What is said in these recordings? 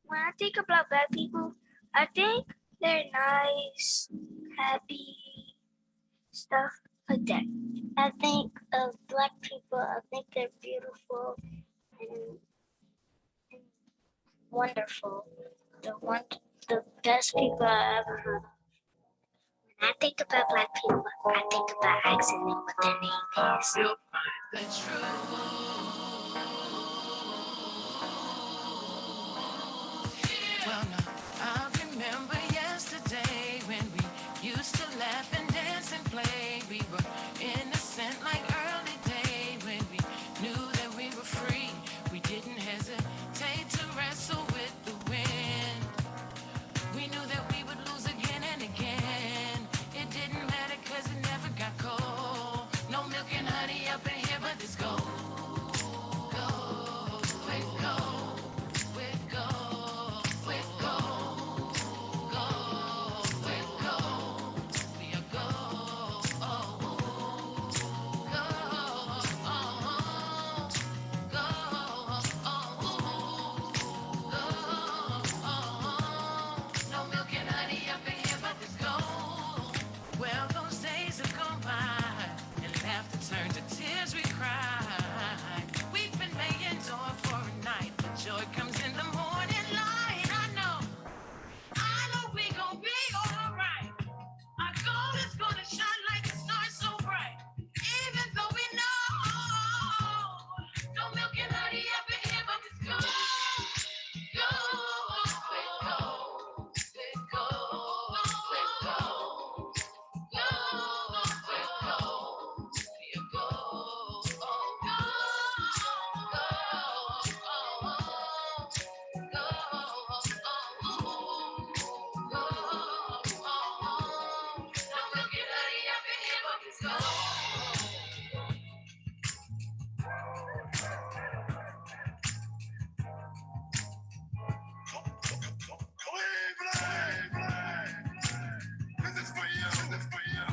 When I think about black people, I think they're nice, happy, stuff like that. I think of black people, I think they're beautiful and wonderful. The best people I ever heard of. When I think about black people, I think about asking them what their name is. You'll find the truth. Well, now, I remember yesterday when we used to laugh and dance and play. We were innocent like early day when we knew that we were free. We didn't hesitate to wrestle with the wind. We knew that we would lose again and again. It didn't matter cause it never got cold. No milk and honey up in here, but it's gold. Gold, with gold, with gold, with gold, gold, with gold. We are gold, oh, gold, oh, gold, oh, gold, oh. No milk and honey up in here, but it's gold. Well, those days have gone by, and laughter turned to tears we cried. Weeping may endure for a night, but joy comes in the morning light. I know we gon' be alright. Our goal is gonna shine like the stars so bright. Even though we know no milk and honey up in here, but it's gold. Gold, with gold, with gold, with gold. Gold, with gold, we are gold. Oh, gold, gold, oh, gold, oh, gold, oh. No milk and honey up in here, but it's gold. This is for you. This is for you.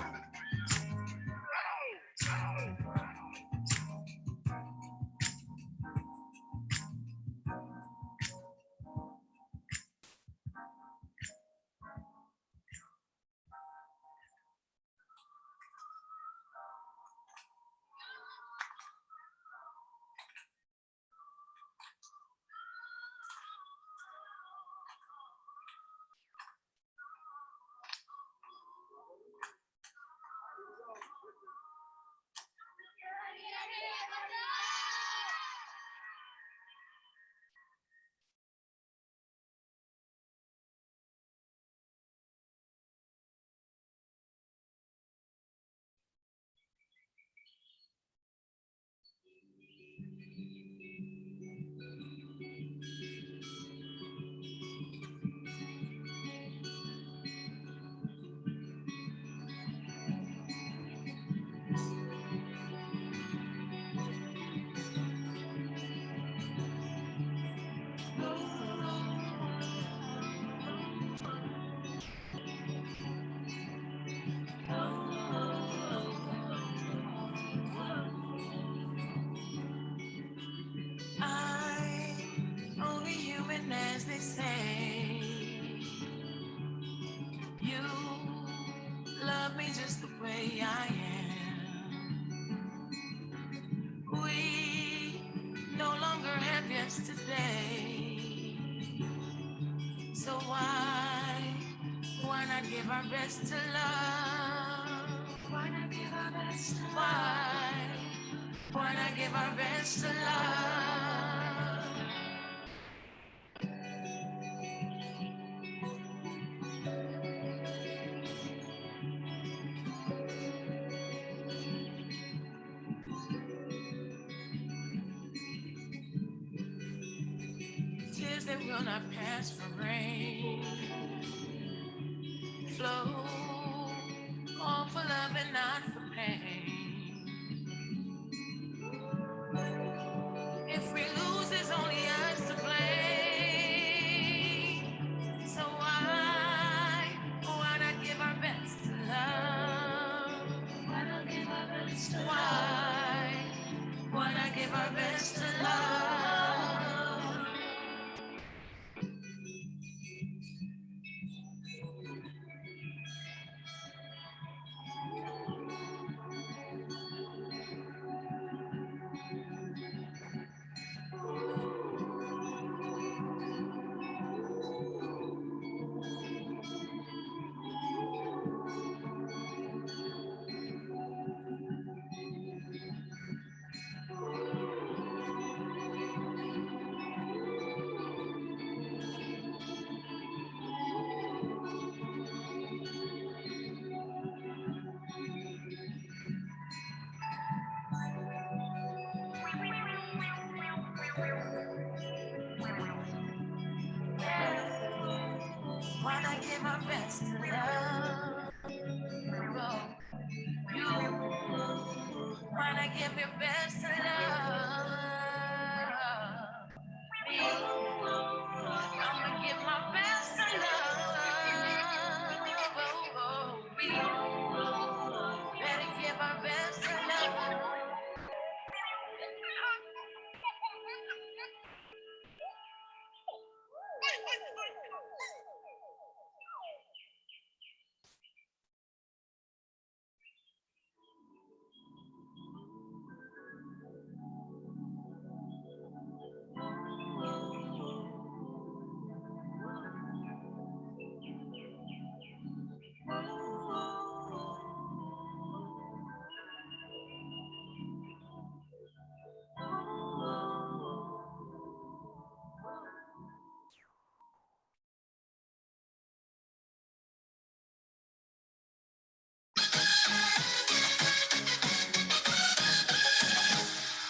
I'm only human, as they say. You love me just the way I am. We no longer have yesterday. So why not give our best to love? Why not give our best to why not give our best to love? Tears that will not pass for rain flow all for love and not for pain. If we lose, there's only us to blame. Wanna give my best to love. Oh, you wanna give your best to love. Me, I'ma give my best to love. Oh, oh, we better give our best to love.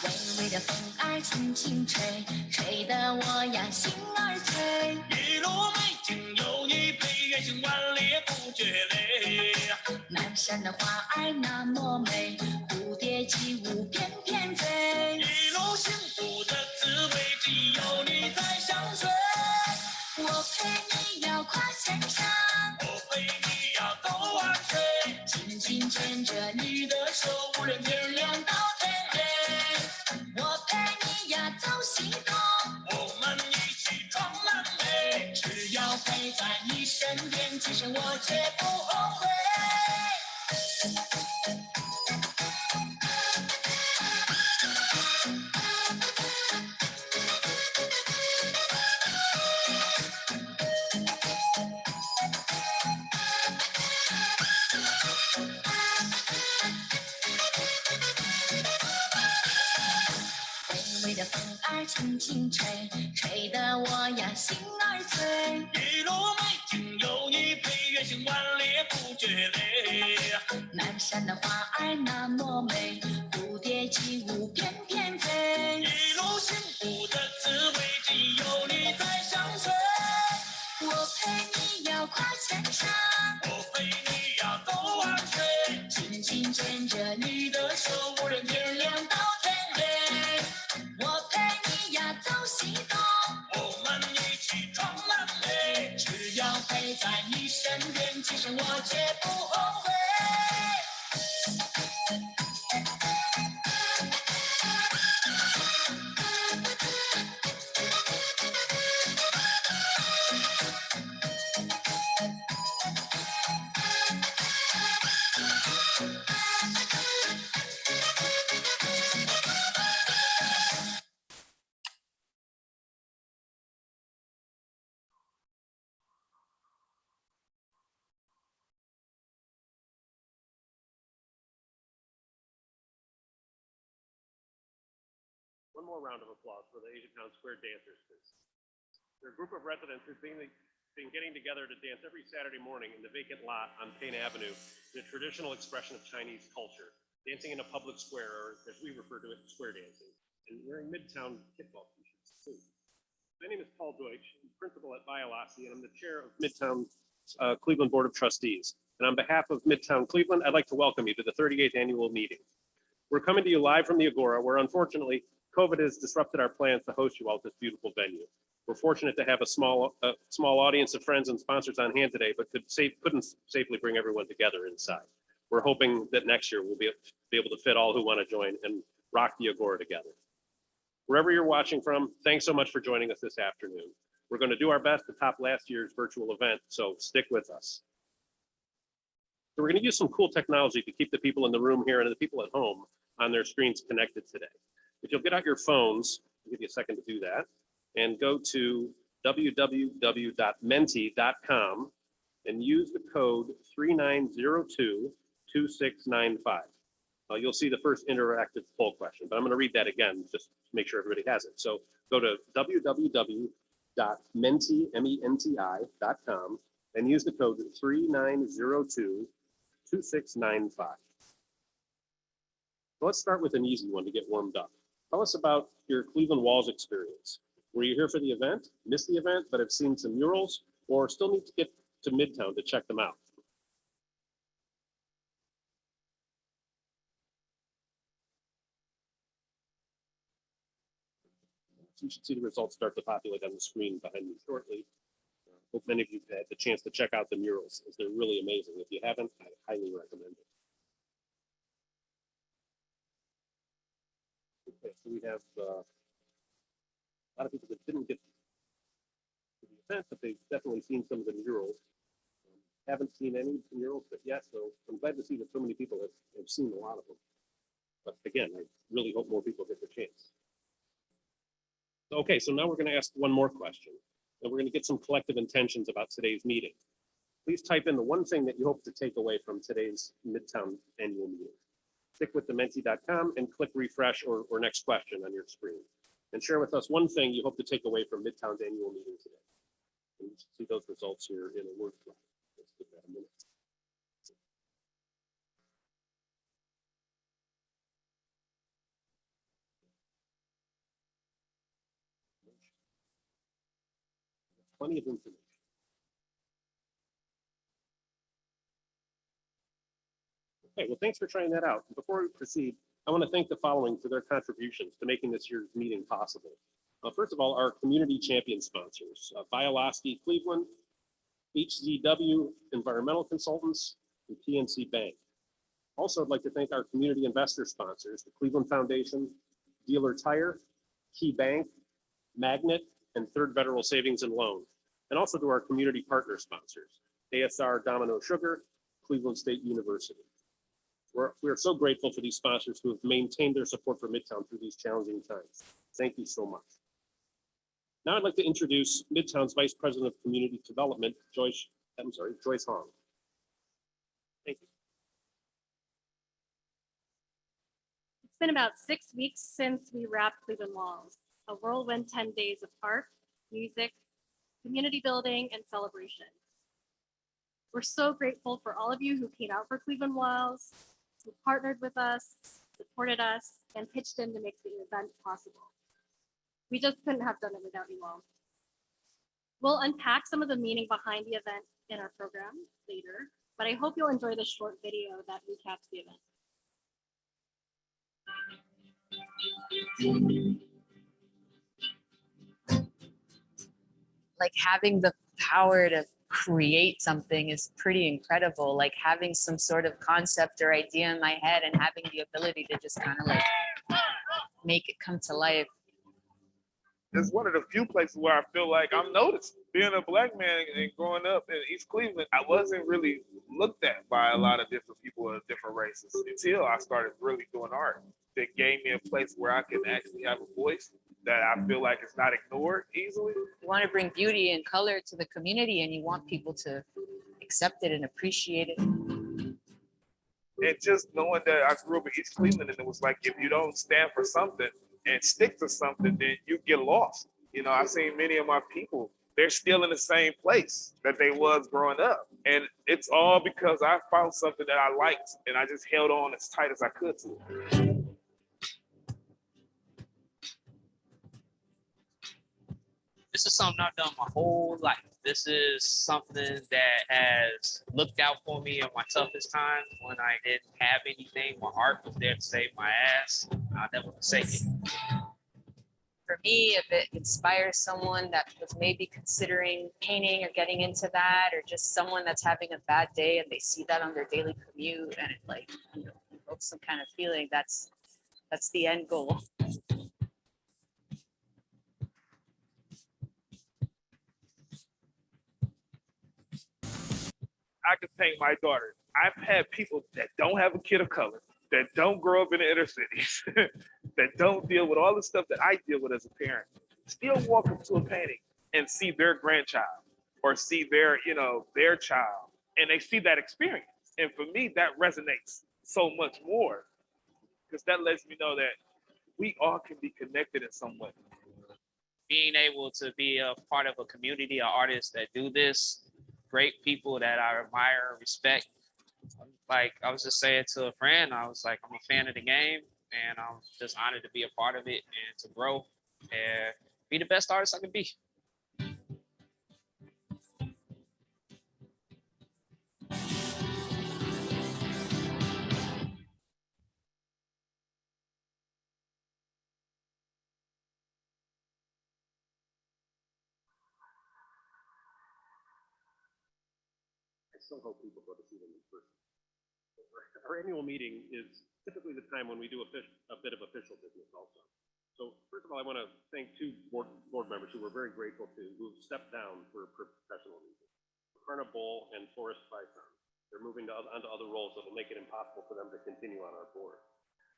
微微的风儿轻轻吹，吹得我呀心儿脆。一路美景有你陪，远行万里不觉累。南山的花儿那么美，蝴蝶起舞翩翩飞。一路幸福的滋味，只有你在相随。我陪你摇跨千山，我陪你摇走万水，紧紧牵着你的手，无论天亮到天黑。我陪你呀走西东，我们一起闯南北，只要陪在你身边，今生我绝不后悔。微微的风儿轻轻吹，吹得我呀心儿脆。一路美景有你陪，远行万里不觉累。南山的花儿那么美，蝴蝶起舞翩翩飞。一路幸福的滋味，只有你在相随。我陪你摇跨千山，我陪你摇走万水，紧紧牵着你的手，无论天亮到天黑。我陪你呀走西东，我们一起闯南北，只要陪在你身边，今生我绝不后悔。One more round of applause for the Asiatown Square dancers, please. They're a group of residents who've been getting together to dance every Saturday morning in the vacant lot on Payne Avenue in a traditional expression of Chinese culture, dancing in a public square, or as we refer to it, square dancing, and wearing MidTown kickball t-shirts too. My name is Paul Deutsch, I'm principal at Biolossi, and I'm the chair of MidTown Cleveland Board of Trustees. And on behalf of MidTown Cleveland, I'd like to welcome you to the 38th annual meeting. We're coming to you live from the Agora, where unfortunately, COVID has disrupted our plans to host you all at this beautiful venue. We're fortunate to have a small audience of friends and sponsors on hand today, but couldn't safely bring everyone together inside. We're hoping that next year we'll be able to fit all who want to join and rock the Agora together. Wherever you're watching from, thanks so much for joining us this afternoon. We're going to do our best to top last year's virtual event, so stick with us. So we're going to use some cool technology to keep the people in the room here and the people at home on their screens connected today. If you'll get out your phones, I'll give you a second to do that, and go to www.menti.com and use the code 39022695. You'll see the first interactive poll question, but I'm going to read that again just to make sure everybody has it. So go to www.menti.com and use the code 39022695. So let's start with an easy one to get warmed up. Tell us about your Cleveland Walls experience. Were you here for the event, missed the event, but have seen some murals, or still need to get to MidTown to check them out? So you should see the results start to populate on the screen behind me shortly. Hope many of you have had the chance to check out the murals, as they're really amazing. If you haven't, I highly recommend it. Okay, so we have a lot of people that didn't get to the event, but they've definitely seen some of the murals. Haven't seen any murals, but yes, so I'm glad to see that so many people have seen a lot of them. But again, I really hope more people get the chance. Okay, so now we're going to ask one more question, and we're going to get some collective intentions about today's meeting. Please type in the one thing that you hope to take away from today's MidTown annual meeting. Stick with dementi.com and click refresh or next question on your screen. And share with us one thing you hope to take away from MidTown's annual meeting today. And you should see those results here in a word cloud. Let's give that a minute. Plenty of information. Okay, well, thanks for trying that out. Before we proceed, I want to thank the following for their contributions to making this year's meeting possible. First of all, our community champion sponsors, Bioloski Cleveland, HZW Environmental Consultants, and PNC Bank. Also, I'd like to thank our community investor sponsors, the Cleveland Foundation, Dealer Tire, Key Bank, Magnet, and Third Federal Savings and Loan. And also to our community partner sponsors, ASR Domino Sugar, Cleveland State University. We're so grateful for these sponsors who have maintained their support for MidTown through these challenging times. Thank you so much. Now I'd like to introduce MidTown's Vice President of Community Development, Joyce Hong. Thank you. It's been about 6 weeks since we wrapped Cleveland Walls, a whirlwind 10 days of art, music, community building, and celebration. We're so grateful for all of you who came out for Cleveland Walls, who partnered with us, supported us, and pitched in to make the event possible. We just couldn't have done it without you all. We'll unpack some of the meaning behind the event in our program later, but I hope you'll enjoy this short video that recaps the event. Like having the power to create something is pretty incredible. Like having some sort of concept or idea in my head and having the ability to just kind of like make it come to life. It's one of the few places where I feel like I'm noticed. Being a Black man and growing up in East Cleveland, I wasn't really looked at by a lot of different people of different races until I started really doing art. That gave me a place where I can actually have a voice that I feel like it's not ignored easily. You want to bring beauty and color to the community, and you want people to accept it and appreciate it. And just knowing that I grew up in East Cleveland, and it was like, if you don't stand for something and stick to something, then you get lost. You know, I've seen many of my people, they're still in the same place that they was growing up. And it's all because I found something that I liked, and I just held on as tight as I could to it. This is something I've done my whole life. This is something that has looked out for me in my toughest times when I didn't have anything. My art was there to save my ass. I'll never forsake it. For me, if it inspires someone that was maybe considering painting or getting into that, or just someone that's having a bad day and they see that on their daily commute and it like, you know, evokes some kind of feeling, that's the end goal. I can paint my daughter. I've had people that don't have a kid of color, that don't grow up in the inner cities, that don't deal with all the stuff that I deal with as a parent, still walk up to a painting and see their grandchild or see their, you know, their child, and they see that experience. And for me, that resonates so much more because that lets me know that we all can be connected in some way. Being able to be a part of a community of artists that do this, great people that I admire and respect. Like I was just saying to a friend, I was like, I'm a fan of the game. and I'm just honored to be a part of it and to grow and be the best artist I can be. I still hope people go to see them in person. Our annual meeting is typically the time when we do a bit of official business also. So first of all, I want to thank two board members who we're very grateful to, who've stepped down for professional reasons. Karna Bowl and Forrest Bison. They're moving onto other roles that will make it impossible for them to continue on our board.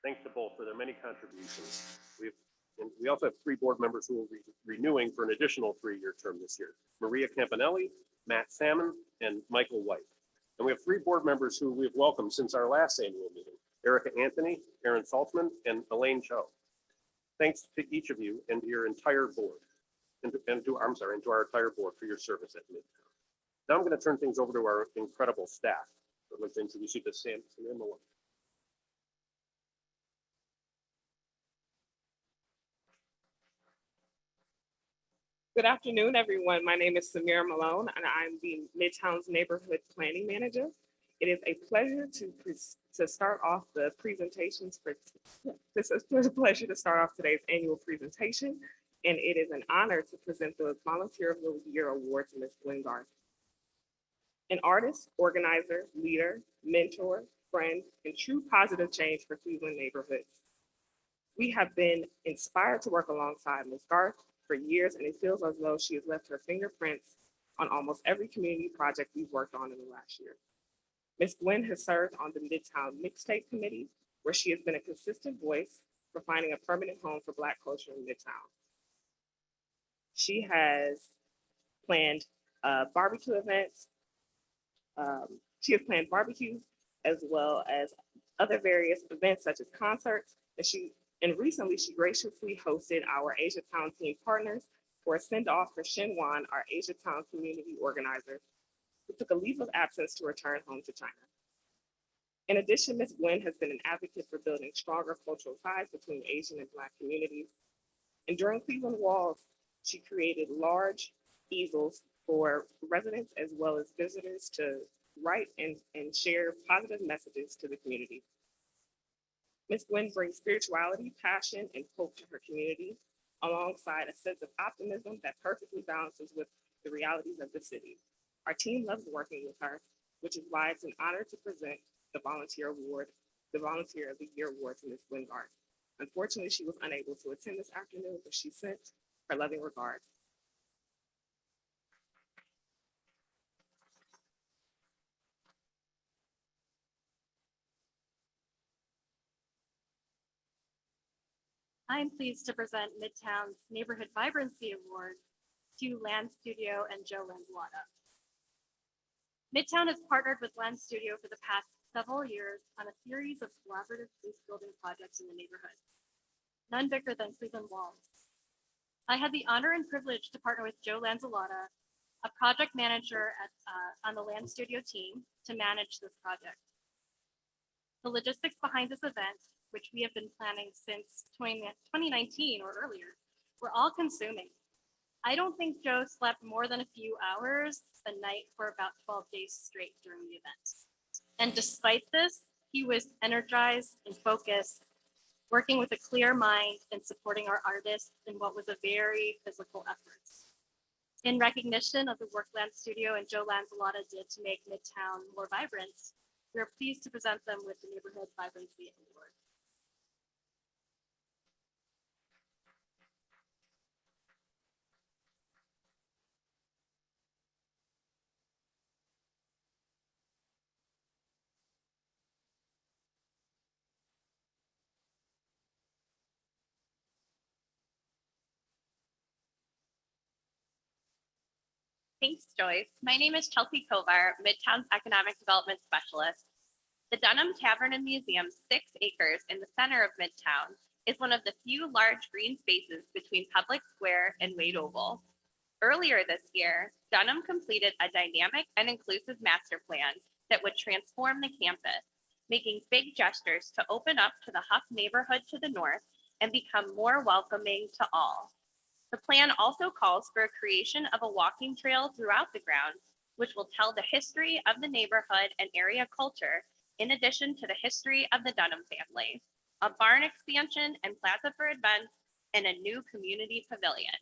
Thanks to both for their many contributions. We also have three board members who will be renewing for an additional 3-year term this year. Maria Campanelli, Matt Salmon, and Michael White. And we have three board members who we've welcomed since our last annual meeting, Erica Anthony, Aaron Saltzman, and Elaine Cho. Thanks to each of you and to your entire board, and to our entire board for your service at MidTown. Now I'm going to turn things over to our incredible staff. I'd like to introduce you to Sam Malone. Good afternoon, everyone. My name is Samira Malone, and I'm the Midtown's Neighborhood Planning Manager. It is a pleasure to start off the presentations for. This is a pleasure to start off today's annual presentation, and it is an honor to present the Volunteer of the Year Award to Ms. Gwen Garth. An artist, organizer, leader, mentor, friend, and true positive change for Cleveland neighborhoods. We have been inspired to work alongside Ms. Garth for years, and it feels as though she has left her fingerprints on almost every community project we've worked on in the last year. Ms. Gwen has served on the Midtown Mixtape Committee, where she has been a consistent voice for finding a permanent home for Black culture in Midtown. She has planned barbecue events. She has planned barbecues as well as other various events such as concerts, and recently, she graciously hosted our Asia Town team partners for a send-off for Shin Wan, our Asia Town community organizer, who took a leave of absence to return home to China. In addition, Ms. Gwen has been an advocate for building stronger cultural ties between Asian and Black communities. And during Cleveland Walls, she created large easels for residents as well as visitors to write and share positive messages to the community. Ms. Gwen brings spirituality, passion, and hope to her community, alongside a sense of optimism that perfectly balances with the realities of the city. Our team loves working with her, which is why it's an honor to present the Volunteer of the Year Award to Ms. Gwen Garth. Unfortunately, she was unable to attend this afternoon, but she sent her loving regards. I'm pleased to present Midtown's Neighborhood Vibrancy Award to Land Studio and Joe Lanzalotta. Midtown has partnered with Land Studio for the past several years on a series of collaborative space building projects in the neighborhood, none bigger than Cleveland Walls. I had the honor and privilege to partner with Joe Lanzalotta, a project manager on the Land Studio team, to manage this project. The logistics behind this event, which we have been planning since 2019 or earlier, were all consuming. I don't think Joe slept more than a few hours a night for about 12 days straight during the event. And despite this, he was energized and focused, working with a clear mind and supporting our artists in what was a very physical effort. In recognition of the work Land Studio and Joe Lanzalotta did to make Midtown more vibrant, we are pleased to present them with the Neighborhood Vibrancy Award. Thanks, Joyce. My name is Chelsea Kovar, Midtown's Economic Development Specialist. The Dunham Tavern and Museum, 6 acres in the center of Midtown, is one of the few large green spaces between Public Square and Wade Oval. Earlier this year, Dunham completed a dynamic and inclusive master plan that would transform the campus, making big gestures to open up to the Huff neighborhood to the north and become more welcoming to all. The plan also calls for a creation of a walking trail throughout the grounds, which will tell the history of the neighborhood and area culture, in addition to the history of the Dunham family, a barn expansion and plaza for events, and a new community pavilion.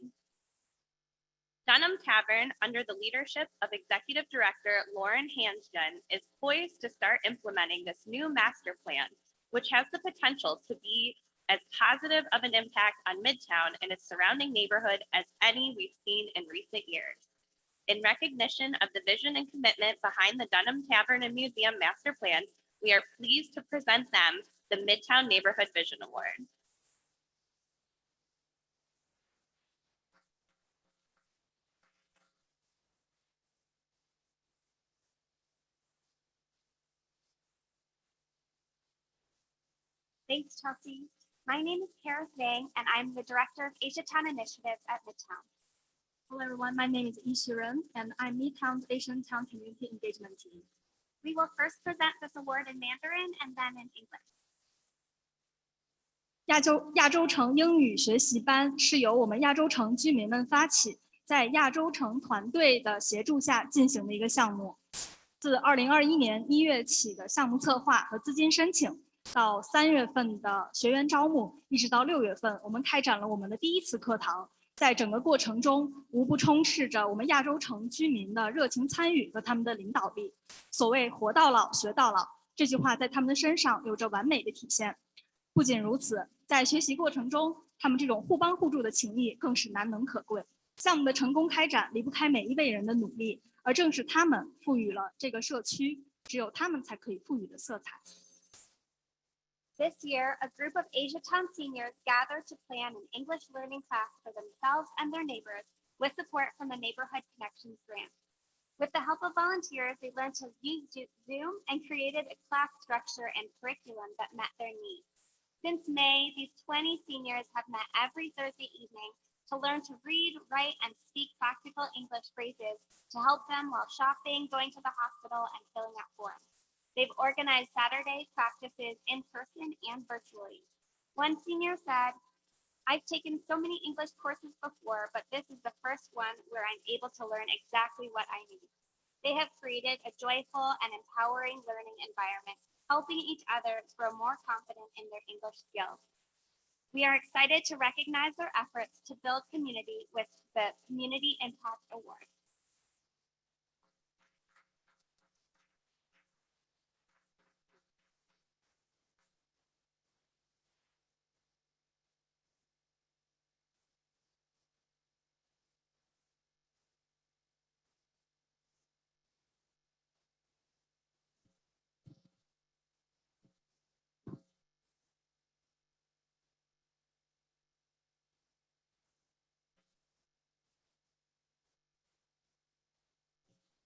Dunham Tavern, under the leadership of Executive Director Lauren Hansgen, is poised to start implementing this new master plan, which has the potential to be as positive of an impact on Midtown and its surrounding neighborhood as any we've seen in recent years. In recognition of the vision and commitment behind the Dunham Tavern and Museum Master Plan, we are pleased to present them the Midtown Neighborhood Vision Award. Thanks, Chelsea. My name is Kara Zhang, and I'm the Director of Asiatown Initiatives at MidTown. Hello, everyone. My name is Yi Shiren, and I'm Midtown's Asian Town Community Engagement Team. We will first present this award in Mandarin and then in English. 亚洲城英语学习班是由我们亚洲城居民们发起，在亚洲城团队的协助下进行的一个项目。自2021年1月起的项目策划和资金申请，到3月份的学员招募，一直到6月份，我们开展了我们的第1次课堂。在整个过程中，无不充斥着我们亚洲城居民的热情参与和他们的领导力。所谓“活到老，学到老”，这句话在他们的身上有着完美的体现。不仅如此，在学习过程中，他们这种互帮互助的情谊更是难能可贵。项目的成功开展离不开每一位人的努力，而正是他们赋予了这个社区只有他们才可以赋予的色彩。This year, a group of Asiatown seniors gathered to plan an English learning class for themselves and their neighbors with support from the Neighborhood Connections grant. With the help of volunteers, they learned to use Zoom and created a class structure and curriculum that met their needs. Since May, these 20 seniors have met every Thursday evening to learn to read, write, and speak practical English phrases to help them while shopping, going to the hospital, and filling out forms. They've organized Saturday practices in person and virtually. One senior said, "I've taken so many English courses before, but this is the first one where I'm able to learn exactly what I need." They have created a joyful and empowering learning environment, helping each other grow more confident in their English skills. We are excited to recognize their efforts to build community with the Community Impact Award.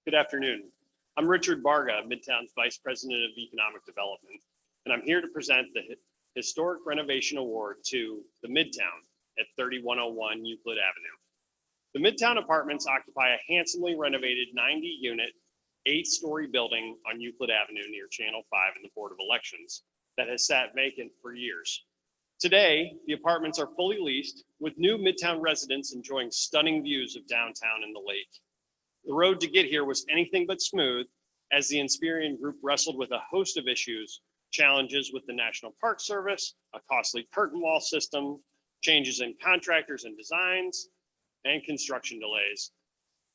Good afternoon. I'm Richard Barga, Midtown's Vice President of Economic Development, and I'm here to present the Historic Renovation Award to the Midtown at 3101 Euclid Avenue. The Midtown apartments occupy a handsomely renovated 90-unit, 8-story building on Euclid Avenue near Channel 5 in the Board of Elections that has sat vacant for years. Today, the apartments are fully leased, with new Midtown residents enjoying stunning views of downtown and the lake. The road to get here was anything but smooth, as the Inspirian Group wrestled with a host of issues, challenges with the National Park Service, a costly curtain wall system, changes in contractors and designs, and construction delays.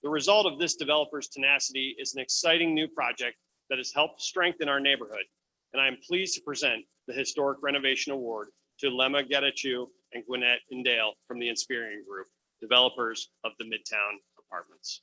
The result of this developer's tenacity is an exciting new project that has helped strengthen our neighborhood, and I am pleased to present the Historic Renovation Award to Lemma Getachew and Gwinnett Indale from the Inspirian Group, developers of the Midtown apartments.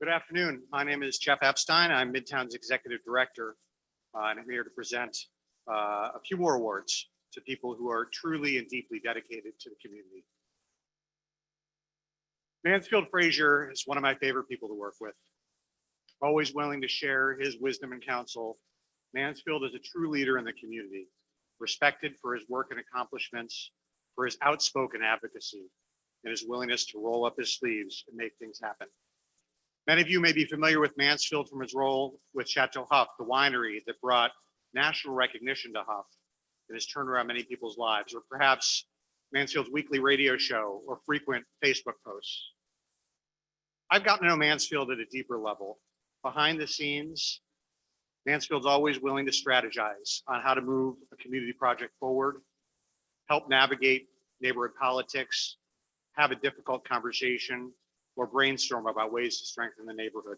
Good afternoon. My name is Jeff Epstein. I'm Midtown's Executive Director, and I'm here to present a few more awards to people who are truly and deeply dedicated to the community. Mansfield Frazier is one of my favorite people to work with. Always willing to share his wisdom and counsel, Mansfield is a true leader in the community, respected for his work and accomplishments, for his outspoken advocacy, and his willingness to roll up his sleeves and make things happen. Many of you may be familiar with Mansfield from his role with Chateau Huff, the winery that brought national recognition to Huff and has turned around many people's lives, or perhaps Mansfield's weekly radio show or frequent Facebook posts. I've gotten to know Mansfield at a deeper level. Behind the scenes, Mansfield's always willing to strategize on how to move a community project forward, help navigate neighborhood politics, have a difficult conversation, or brainstorm about ways to strengthen the neighborhood.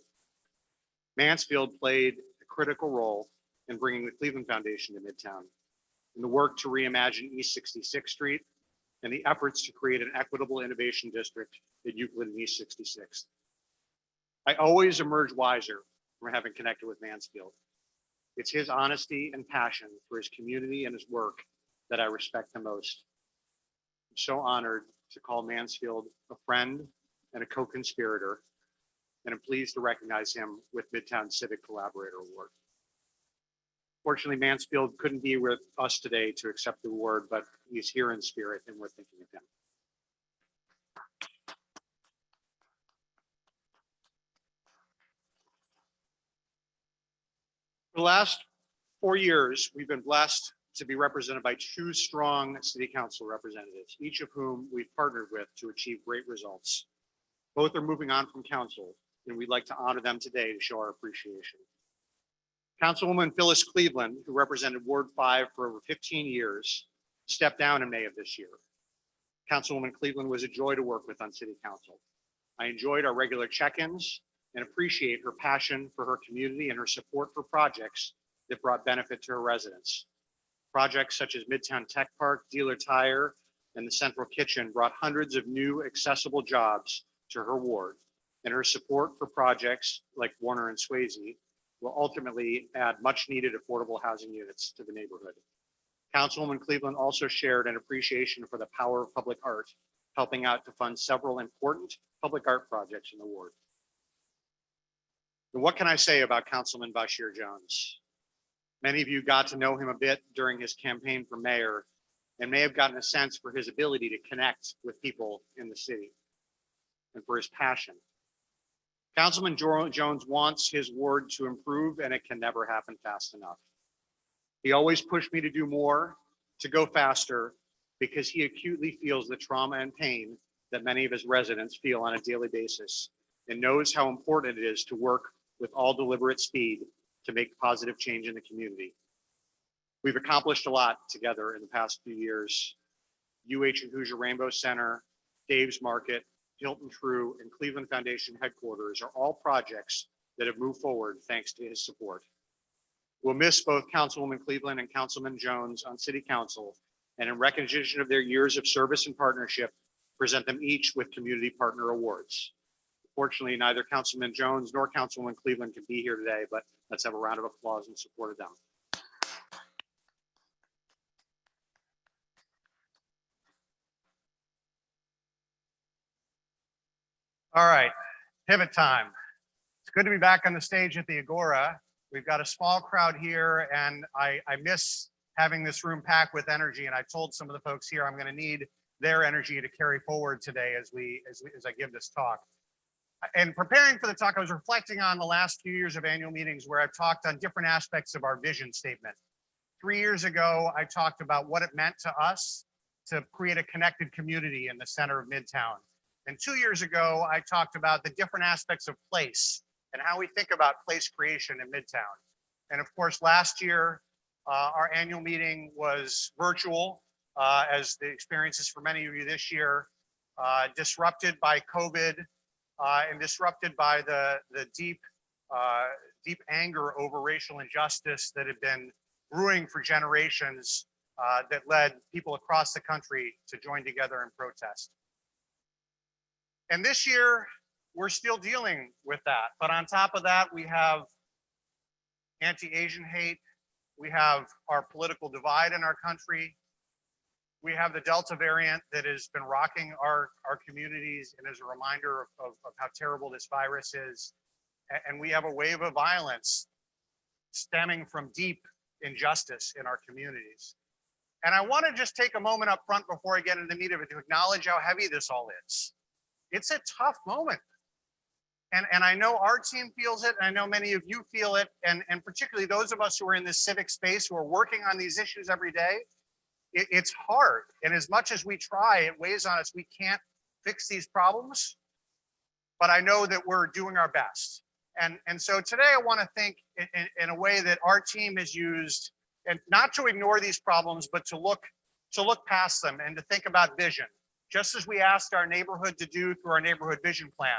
Mansfield played a critical role in bringing the Cleveland Foundation to Midtown, in the work to reimagine East 66th Street, and the efforts to create an equitable innovation district at Euclid and East 66th. I always emerge wiser from having connected with Mansfield. It's his honesty and passion for his community and his work that I respect the most. I'm so honored to call Mansfield a friend and a co-conspirator, and I'm pleased to recognize him with Midtown Civic Collaborator Award. Fortunately, Mansfield couldn't be with us today to accept the award, but he's here in spirit and we're thinking of him. For the last 4 years, we've been blessed to be represented by two strong city council representatives, each of whom we've partnered with to achieve great results. Both are moving on from council, and we'd like to honor them today to show our appreciation. Councilwoman Phyllis Cleveland, who represented Ward 5 for over 15 years, stepped down in May of this year. Councilwoman Cleveland was a joy to work with on city council. I enjoyed our regular check-ins and appreciate her passion for her community and her support for projects that brought benefit to her residents. Projects such as Midtown Tech Park, Dealer Tire, and the Central Kitchen brought hundreds of new accessible jobs to her ward, and her support for projects like Warner and Swayze will ultimately add much needed affordable housing units to the neighborhood. Councilwoman Cleveland also shared an appreciation for the power of public art, helping out to fund several important public art projects in the ward. And what can I say about Councilman Bashir Jones? Many of you got to know him a bit during his campaign for mayor and may have gotten a sense for his ability to connect with people in the city and for his passion. Councilman Jones wants his ward to improve, and it can never happen fast enough. He always pushed me to do more, to go faster, because he acutely feels the trauma and pain that many of his residents feel on a daily basis and knows how important it is to work with all deliberate speed to make positive change in the community. We've accomplished a lot together in the past few years. UH and Hoosier Rainbow Center, Dave's Market, Hilton True, and Cleveland Foundation headquarters are all projects that have moved forward thanks to his support. We'll miss both Councilwoman Cleveland and Councilman Jones on City Council, and in recognition of their years of service and partnership, present them each with Community Partner Awards. Fortunately, neither Councilman Jones nor Councilwoman Cleveland can be here today, but let's have a round of applause in support of them. All right, pivot time. It's good to be back on the stage at the Agora. We've got a small crowd here, and I miss having this room packed with energy. And I told some of the folks here I'm going to need their energy to carry forward today as I give this talk. And preparing for the talk, I was reflecting on the last few years of annual meetings where I've talked on different aspects of our vision statement. 3 years ago, I talked about what it meant to us to create a connected community in the center of Midtown. And 2 years ago, I talked about the different aspects of place and how we think about place creation in Midtown. And of course, last year, our annual meeting was virtual, as the experiences for many of you this year, disrupted by COVID and disrupted by the deep anger over racial injustice that had been brewing for generations that led people across the country to join together and protest. And this year, we're still dealing with that. But on top of that, we have anti-Asian hate. We have our political divide in our country. We have the Delta variant that has been rocking our communities and is a reminder of how terrible this virus is. And we have a wave of violence stemming from deep injustice in our communities. And I want to just take a moment up front before I get into the meat of it to acknowledge how heavy this all is. It's a tough moment. And I know our team feels it, and I know many of you feel it, and particularly those of us who are in this civic space who are working on these issues every day. It's hard. And as much as we try, it weighs on us. We can't fix these problems, but I know that we're doing our best. And so today I want to think in a way that our team has used, and not to ignore these problems, but to look past them and to think about vision, just as we asked our neighborhood to do through our neighborhood vision plan,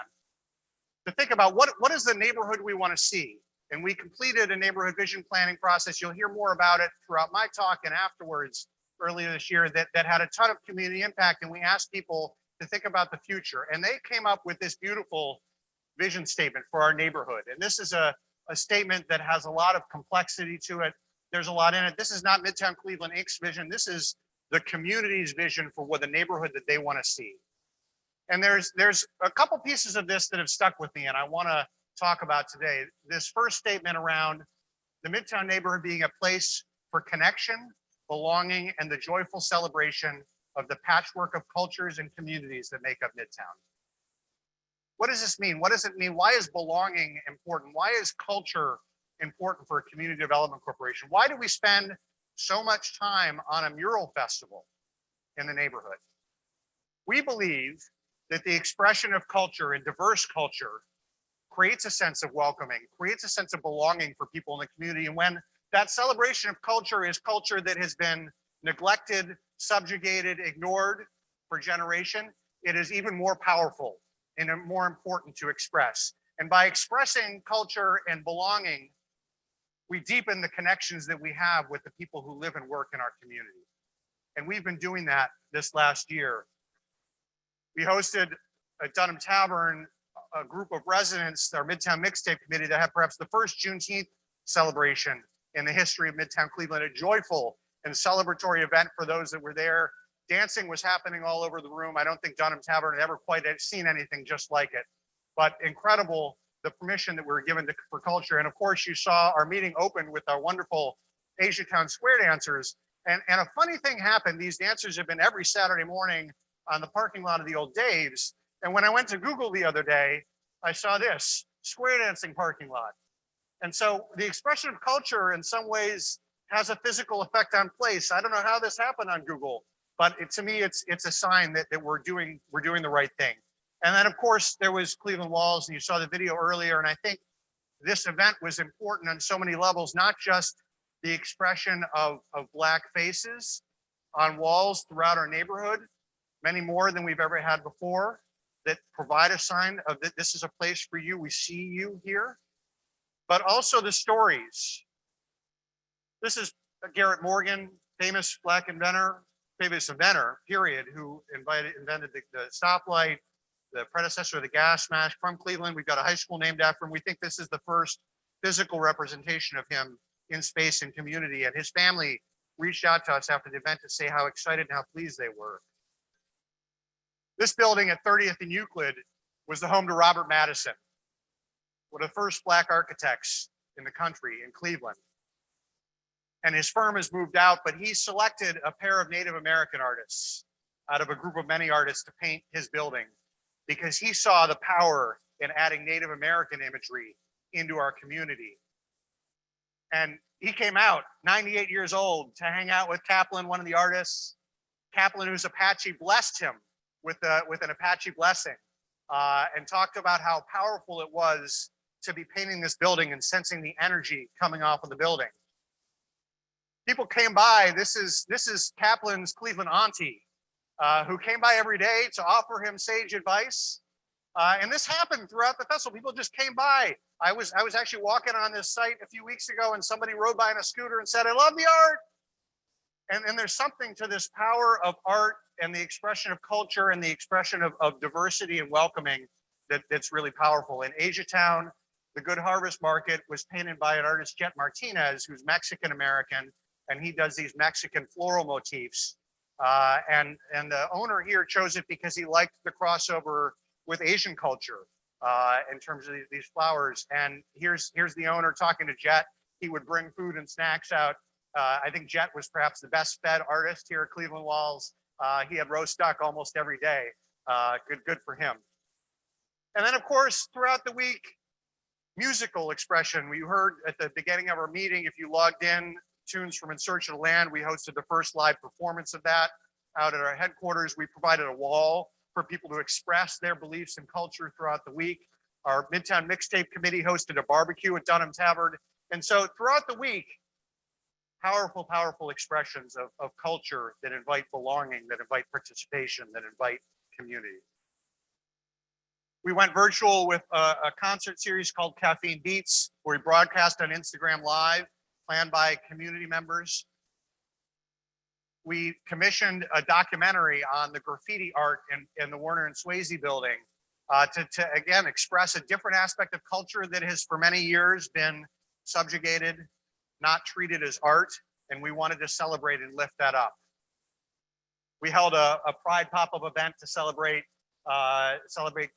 to think about what is the neighborhood we want to see. And we completed a neighborhood vision planning process. You'll hear more about it throughout my talk and afterwards earlier this year that had a ton of community impact. And we asked people to think about the future. And they came up with this beautiful vision statement for our neighborhood. And this is a statement that has a lot of complexity to it. There's a lot in it. This is not Midtown Cleveland Inc.'s vision. This is the community's vision for what the neighborhood that they want to see. And there's a couple pieces of this that have stuck with me and I want to talk about today. This first statement around the Midtown neighborhood being a place for connection, belonging, and the joyful celebration of the patchwork of cultures and communities that make up Midtown. What does this mean? What does it mean? Why is belonging important? Why is culture important for a community development corporation? Why do we spend so much time on a mural festival in the neighborhood? We believe that the expression of culture and diverse culture creates a sense of welcoming, creates a sense of belonging for people in the community. And when that celebration of culture is culture that has been neglected, subjugated, ignored for generation, it is even more powerful and more important to express. And by expressing culture and belonging, we deepen the connections that we have with the people who live and work in our community. And we've been doing that this last year. We hosted at Dunham Tavern a group of residents, our Midtown Mixtape Committee, that had perhaps the first Juneteenth celebration in the history of Midtown Cleveland, a joyful and celebratory event for those that were there. Dancing was happening all over the room. I don't think Dunham Tavern had ever quite seen anything just like it, but incredible the permission that we were given for culture. And of course, you saw our meeting open with our wonderful Asia Town Square dancers. And a funny thing happened. These dancers have been every Saturday morning on the parking lot of the old Dave's. And when I went to Google the other day, I saw this square dancing parking lot. And so the expression of culture in some ways has a physical effect on place. I don't know how this happened on Google, but to me, it's a sign that we're doing the right thing. And then of course there was Cleveland Walls, and you saw the video earlier. And I think this event was important on so many levels, not just the expression of Black faces on walls throughout our neighborhood, many more than we've ever had before, that provide a sign of that this is a place for you. We see you here, but also the stories. This is Garrett Morgan, famous Black inventor, period, who invented the stoplight, the predecessor of the gas mask from Cleveland. We've got a high school named after him. We think this is the first physical representation of him in space and community. And his family reached out to us after the event to say how excited and how pleased they were. This building at 30th and Euclid was the home to Robert Madison, one of the first Black architects in the country in Cleveland. And his firm has moved out, but he selected a pair of Native American artists out of a group of many artists to paint his building because he saw the power in adding Native American imagery into our community. And he came out 98 years old to hang out with Kaplan, one of the artists. Kaplan, who's Apache, blessed him with an Apache blessing and talked about how powerful it was to be painting this building and sensing the energy coming off of the building. People came by. This is Kaplan's Cleveland auntie, who came by every day to offer him sage advice. And this happened throughout the festival. People just came by. I was actually walking on this site a few weeks ago, and somebody rode by on a scooter and said, "I love the art." And there's something to this power of art and the expression of culture and the expression of diversity and welcoming that's really powerful. In Asia Town, the Good Harvest Market was painted by an artist, Jet Martinez, who's Mexican American, and he does these Mexican floral motifs. And the owner here chose it because he liked the crossover with Asian culture in terms of these flowers. And here's the owner talking to Jet. He would bring food and snacks out. I think Jet was perhaps the best fed artist here at Cleveland Walls. He had roast duck almost every day. Good for him. And then, of course, throughout the week, musical expression. We heard at the beginning of our meeting, if you logged in, tunes from In Search of the Land. We hosted the first live performance of that out at our headquarters. We provided a wall for people to express their beliefs and culture throughout the week. Our Midtown Mixtape Committee hosted a barbecue at Dunham Tavern. And so throughout the week, powerful, powerful expressions of culture that invite belonging, that invite participation, that invite community. We went virtual with a concert series called Caffeine Beats, where we broadcast on Instagram Live, planned by community members. We commissioned a documentary on the graffiti art in the Warner and Swayze building to again express a different aspect of culture that has for many years been subjugated, not treated as art, and we wanted to celebrate and lift that up. We held a Pride pop-up event to celebrate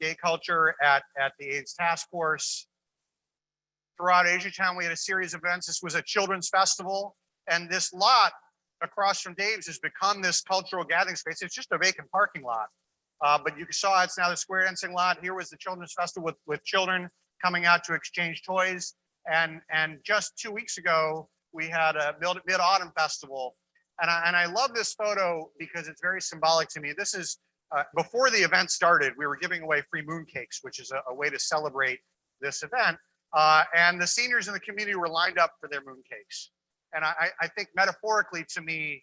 gay culture at the AIDS Task Force. Throughout Asiatown, we had a series of events. This was a children's festival, and this lot across from Dave's has become this cultural gathering space. It's just a vacant parking lot, but you saw it's now the square dancing lot. Here was the children's festival with children coming out to exchange toys, and just 2 weeks ago we had a mid-autumn festival, and I love this photo because it's very symbolic to me. This is before the event started. We were giving away free mooncakes, which is a way to celebrate this event. And the seniors in the community were lined up for their mooncakes. And I think metaphorically to me,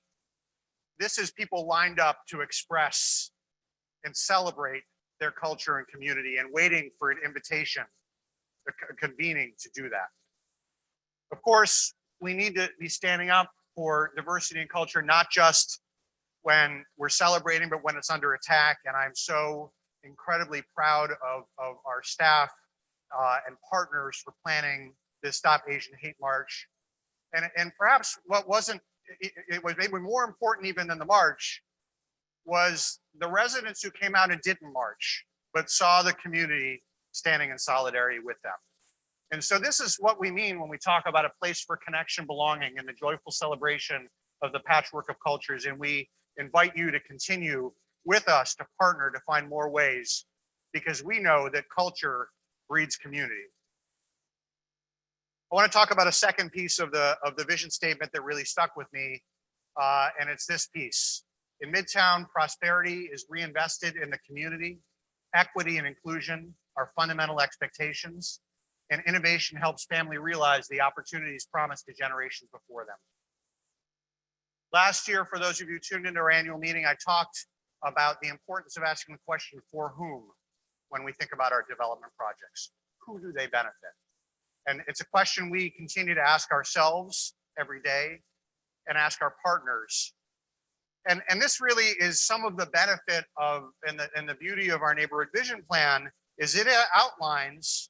this is people lined up to express and celebrate their culture and community and waiting for an invitation, a convening to do that. Of course, we need to be standing up for diversity and culture, not just when we're celebrating, but when it's under attack. And I'm so incredibly proud of our staff and partners for planning this Stop Asian Hate March. And perhaps what wasn't, it was maybe more important even than the march, was the residents who came out and didn't march, but saw the community standing in solidarity with them. And so this is what we mean when we talk about a place for connection, belonging, and the joyful celebration of the patchwork of cultures. And we invite you to continue with us to partner to find more ways, because we know that culture breeds community. I want to talk about a second piece of the vision statement that really stuck with me, and it's this piece. In Midtown, prosperity is reinvested in the community. Equity and inclusion are fundamental expectations, and innovation helps family realize the opportunities promised to generations before them. Last year, for those of you tuned into our annual meeting, I talked about the importance of asking the question, for whom, when we think about our development projects. Who do they benefit? And it's a question we continue to ask ourselves every day and ask our partners. And this really is some of the benefit of, and the beauty of our neighborhood vision plan, is it outlines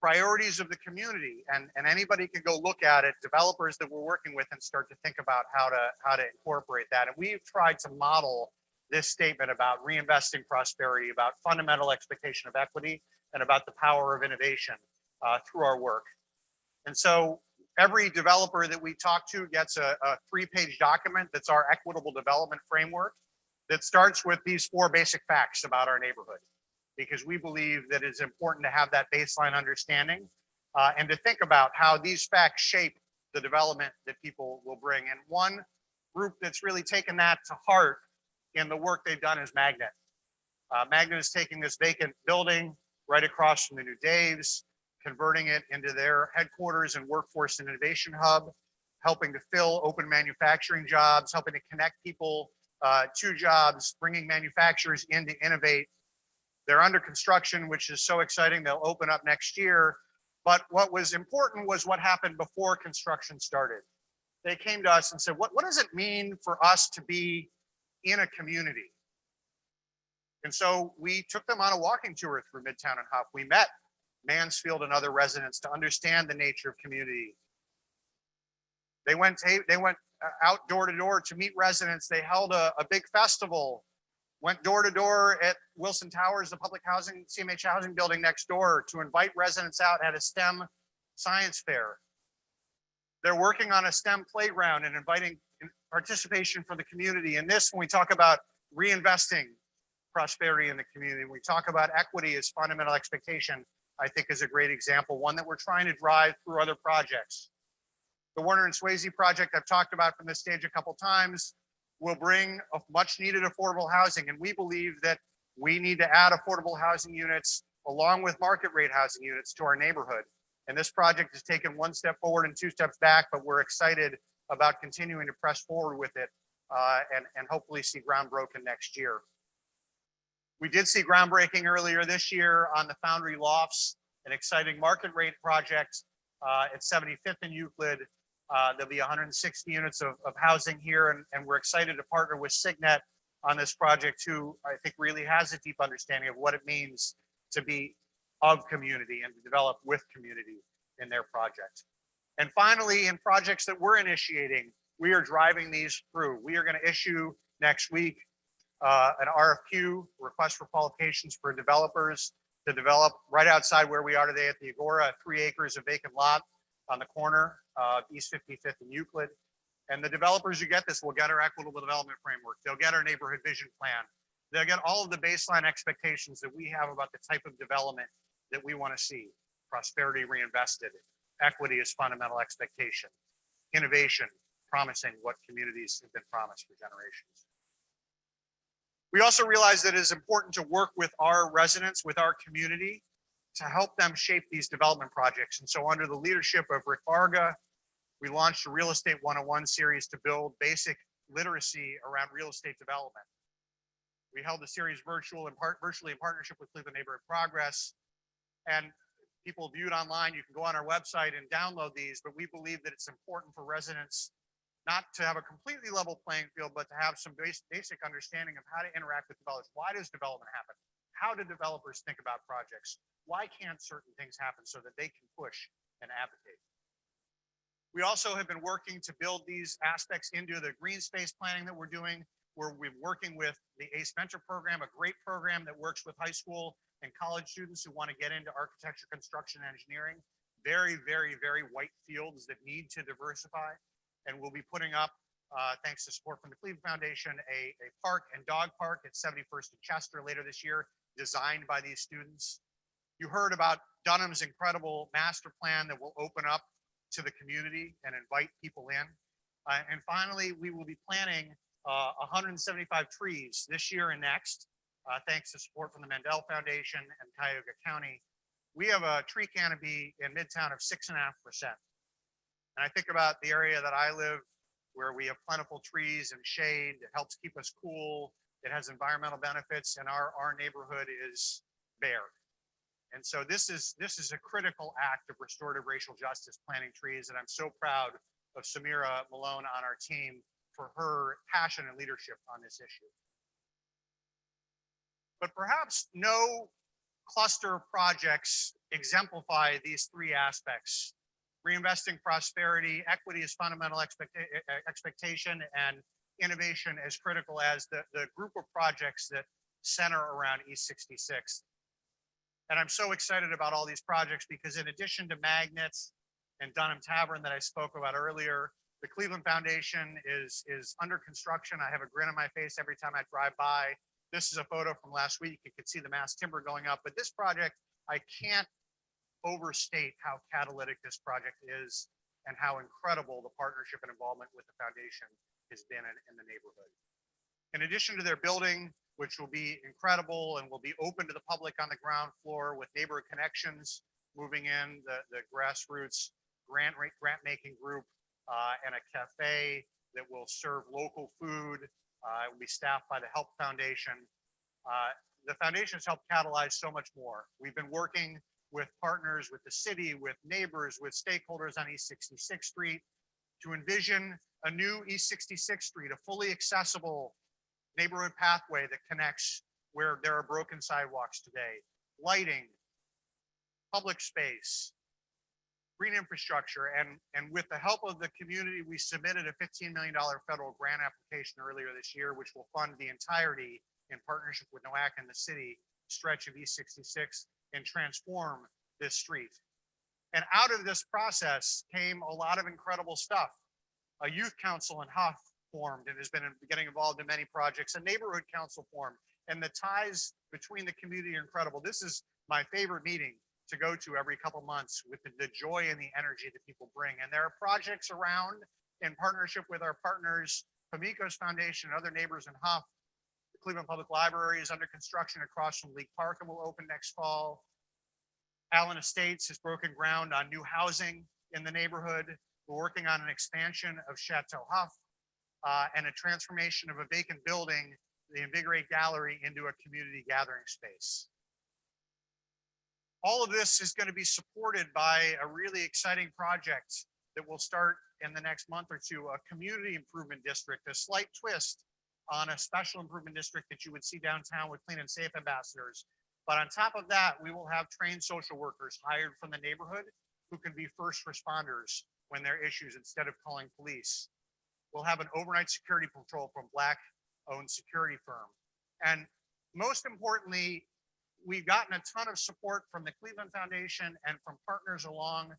priorities of the community, and anybody can go look at it, developers that we're working with, and start to think about how to incorporate that. And we've tried to model this statement about reinvesting prosperity, about fundamental expectation of equity, and about the power of innovation through our work. And so every developer that we talk to gets a 3-page document that's our equitable development framework that starts with these 4 basic facts about our neighborhood, because we believe that it's important to have that baseline understanding and to think about how these facts shape the development that people will bring. And one group that's really taken that to heart in the work they've done is Magnet. Magnet is taking this vacant building right across from the new Dave's, converting it into their headquarters and workforce and innovation hub, helping to fill open manufacturing jobs, helping to connect people to jobs, bringing manufacturers in to innovate. They're under construction, which is so exciting. They'll open up next year. But what was important was what happened before construction started. They came to us and said, what does it mean for us to be in a community? And so we took them on a walking tour through Midtown and Huff. We met Mansfield and other residents to understand the nature of community. They went out door to door to meet residents. They held a big festival, went door to door at Wilson Towers, the public housing, CMH housing building next door, to invite residents out at a STEM science fair. They're working on a STEM playground and inviting participation from the community. And this, when we talk about reinvesting prosperity in the community, when we talk about equity as fundamental expectation, I think is a great example, one that we're trying to drive through other projects. The Warner and Swayze project I've talked about from this stage a couple times will bring a much needed affordable housing. And we believe that we need to add affordable housing units along with market rate housing units to our neighborhood. And this project has taken one step forward and two steps back, but we're excited about continuing to press forward with it and hopefully see ground broken next year. We did see groundbreaking earlier this year on the Foundry Lofts, an exciting market rate project at 75th and Euclid. There'll be 160 units of housing here, and we're excited to partner with Signet on this project, who I think really has a deep understanding of what it means to be of community and to develop with community in their project. And finally, in projects that we're initiating, we are driving these through. We are going to issue next week an RFQ, request for qualifications for developers to develop right outside where we are today at the Agora, 3 acres of vacant lot on the corner of East 55th and Euclid. And the developers who get this will get our equitable development framework. They'll get our neighborhood vision plan. They'll get all of the baseline expectations that we have about the type of development that we want to see. Prosperity reinvested, equity is fundamental expectation, innovation, promising what communities have been promised for generations. We also realize that it is important to work with our residents, with our community, to help them shape these development projects. And so under the leadership of Rick Varga, we launched a Real Estate 101 series to build basic literacy around real estate development. We held the series virtually in partnership with Cleveland Neighborhood Progress. And people viewed online, you can go on our website and download these, but we believe that it's important for residents not to have a completely level playing field, but to have some basic understanding of how to interact with developers. Why does development happen? How do developers think about projects? Why can't certain things happen so that they can push and advocate? We also have been working to build these aspects into the green space planning that we're doing, where we're working with the ACE Mentor program, a great program that works with high school and college students who want to get into architecture, construction, engineering. Very, very, very white fields that need to diversify. And we'll be putting up, thanks to support from the Cleveland Foundation, a park and dog park at 71st and Chester later this year, designed by these students. You heard about Dunham's incredible master plan that will open up to the community and invite people in. And finally, we will be planting 175 trees this year and next, thanks to support from the Mandel Foundation and Cuyahoga County. We have a tree canopy in MidTown of 6.5%. And I think about the area that I live, where we have plentiful trees and shade. It helps keep us cool. It has environmental benefits, and our neighborhood is bare. And so this is a critical act of restorative racial justice, planting trees. And I'm so proud of Samira Malone on our team for her passion and leadership on this issue. But perhaps no cluster of projects exemplify these three aspects: reinvesting prosperity, equity is fundamental expectation, and innovation as critical as the group of projects that center around East 66th. And I'm so excited about all these projects because in addition to Magnets and Dunham Tavern that I spoke about earlier, the Cleveland Foundation is under construction. I have a grin on my face every time I drive by. This is a photo from last week. You can see the mass timber going up, but this project, I can't overstate how catalytic this project is and how incredible the partnership and involvement with the foundation has been in the neighborhood. In addition to their building, which will be incredible and will be open to the public on the ground floor with neighborhood connections, moving in the grassroots grant making group and a cafe that will serve local food. It will be staffed by the Help Foundation. The foundation has helped catalyze so much more. We've been working with partners, with the city, with neighbors, with stakeholders on East 66th Street to envision a new East 66th Street, a fully accessible neighborhood pathway that connects where there are broken sidewalks today, lighting, public space, green infrastructure. And with the help of the community, we submitted a $15 million federal grant application earlier this year, which will fund the entirety in partnership with NOAC and the city stretch of E66 and transform this street. And out of this process came a lot of incredible stuff. A youth council in Huff formed and has been getting involved in many projects. A neighborhood council formed, and the ties between the community are incredible. This is my favorite meeting to go to every couple months with the joy and the energy that people bring. And there are projects around in partnership with our partners, Pamiko's Foundation and other neighbors in Huff. The Cleveland Public Library is under construction across from League Park and will open next fall. Allen Estates has broken ground on new housing in the neighborhood. We're working on an expansion of Chateau Huff and a transformation of a vacant building, the Invigorate Gallery, into a community gathering space. All of this is going to be supported by a really exciting project that will start in the next month or two, a community improvement district, a slight twist on a special improvement district that you would see downtown with clean and safe ambassadors. But on top of that, we will have trained social workers hired from the neighborhood who can be first responders when there are issues instead of calling police. We'll have an overnight security patrol from Black-owned security firm. And most importantly, we've gotten a ton of support from the Cleveland Foundation and from partners along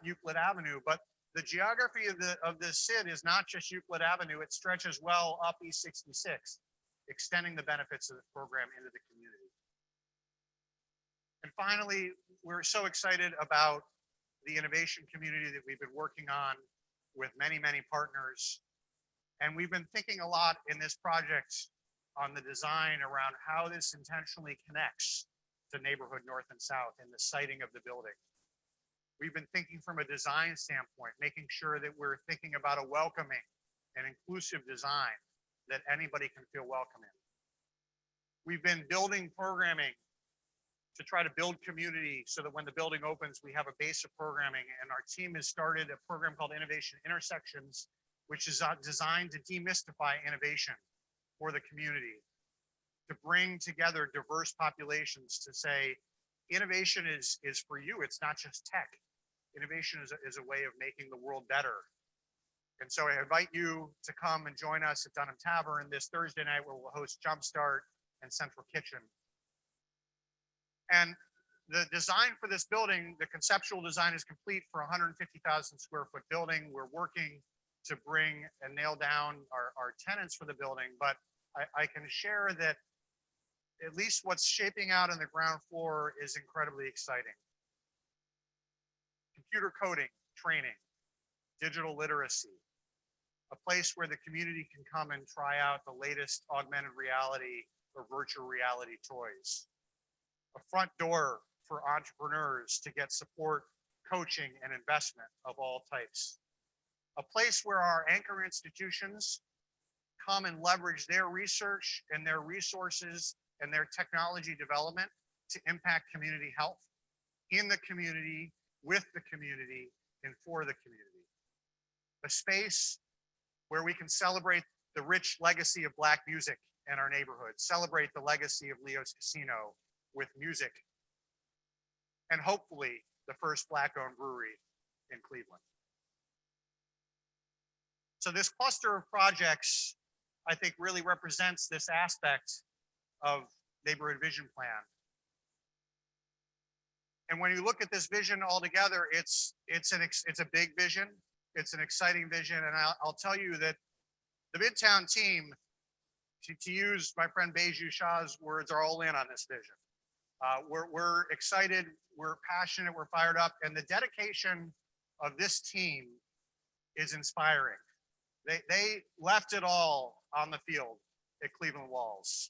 Euclid Avenue. But the geography of the CID is not just Euclid Avenue, it stretches well up E66, extending the benefits of the program into the community. And finally, we're so excited about the innovation community that we've been working on with many, many partners. And we've been thinking a lot in this project on the design around how this intentionally connects to neighborhood north and south in the siting of the building. We've been thinking from a design standpoint, making sure that we're thinking about a welcoming and inclusive design that anybody can feel welcome in. We've been building programming to try to build community so that when the building opens, we have a base of programming. And our team has started a program called Innovation Intersections, which is designed to demystify innovation for the community, to bring together diverse populations, to say, innovation is for you. It's not just tech. Innovation is a way of making the world better. And so I invite you to come and join us at Dunham Tavern this Thursday night, where we'll host Jumpstart and Central Kitchen. And the design for this building, the conceptual design is complete for a 150,000 square foot building. We're working to bring and nail down our tenants for the building, but I can share that at least what's shaping out on the ground floor is incredibly exciting. Computer coding, training, digital literacy, a place where the community can come and try out the latest augmented reality or virtual reality toys. A front door for entrepreneurs to get support, coaching, and investment of all types. A place where our anchor institutions come and leverage their research and their resources and their technology development to impact community health in the community, with the community, and for the community. A space where we can celebrate the rich legacy of Black music in our neighborhood, celebrate the legacy of Leo's Casino with music, and hopefully the first Black-owned brewery in Cleveland. So this cluster of projects, I think, really represents this aspect of neighborhood vision plan. And when you look at this vision altogether, it's a big vision. It's an exciting vision. And I'll tell you that the MidTown team, to use my friend Beju Shah's words, are all in on this vision. We're excited, we're passionate, we're fired up, and the dedication of this team is inspiring. They left it all on the field at Cleveland Walls.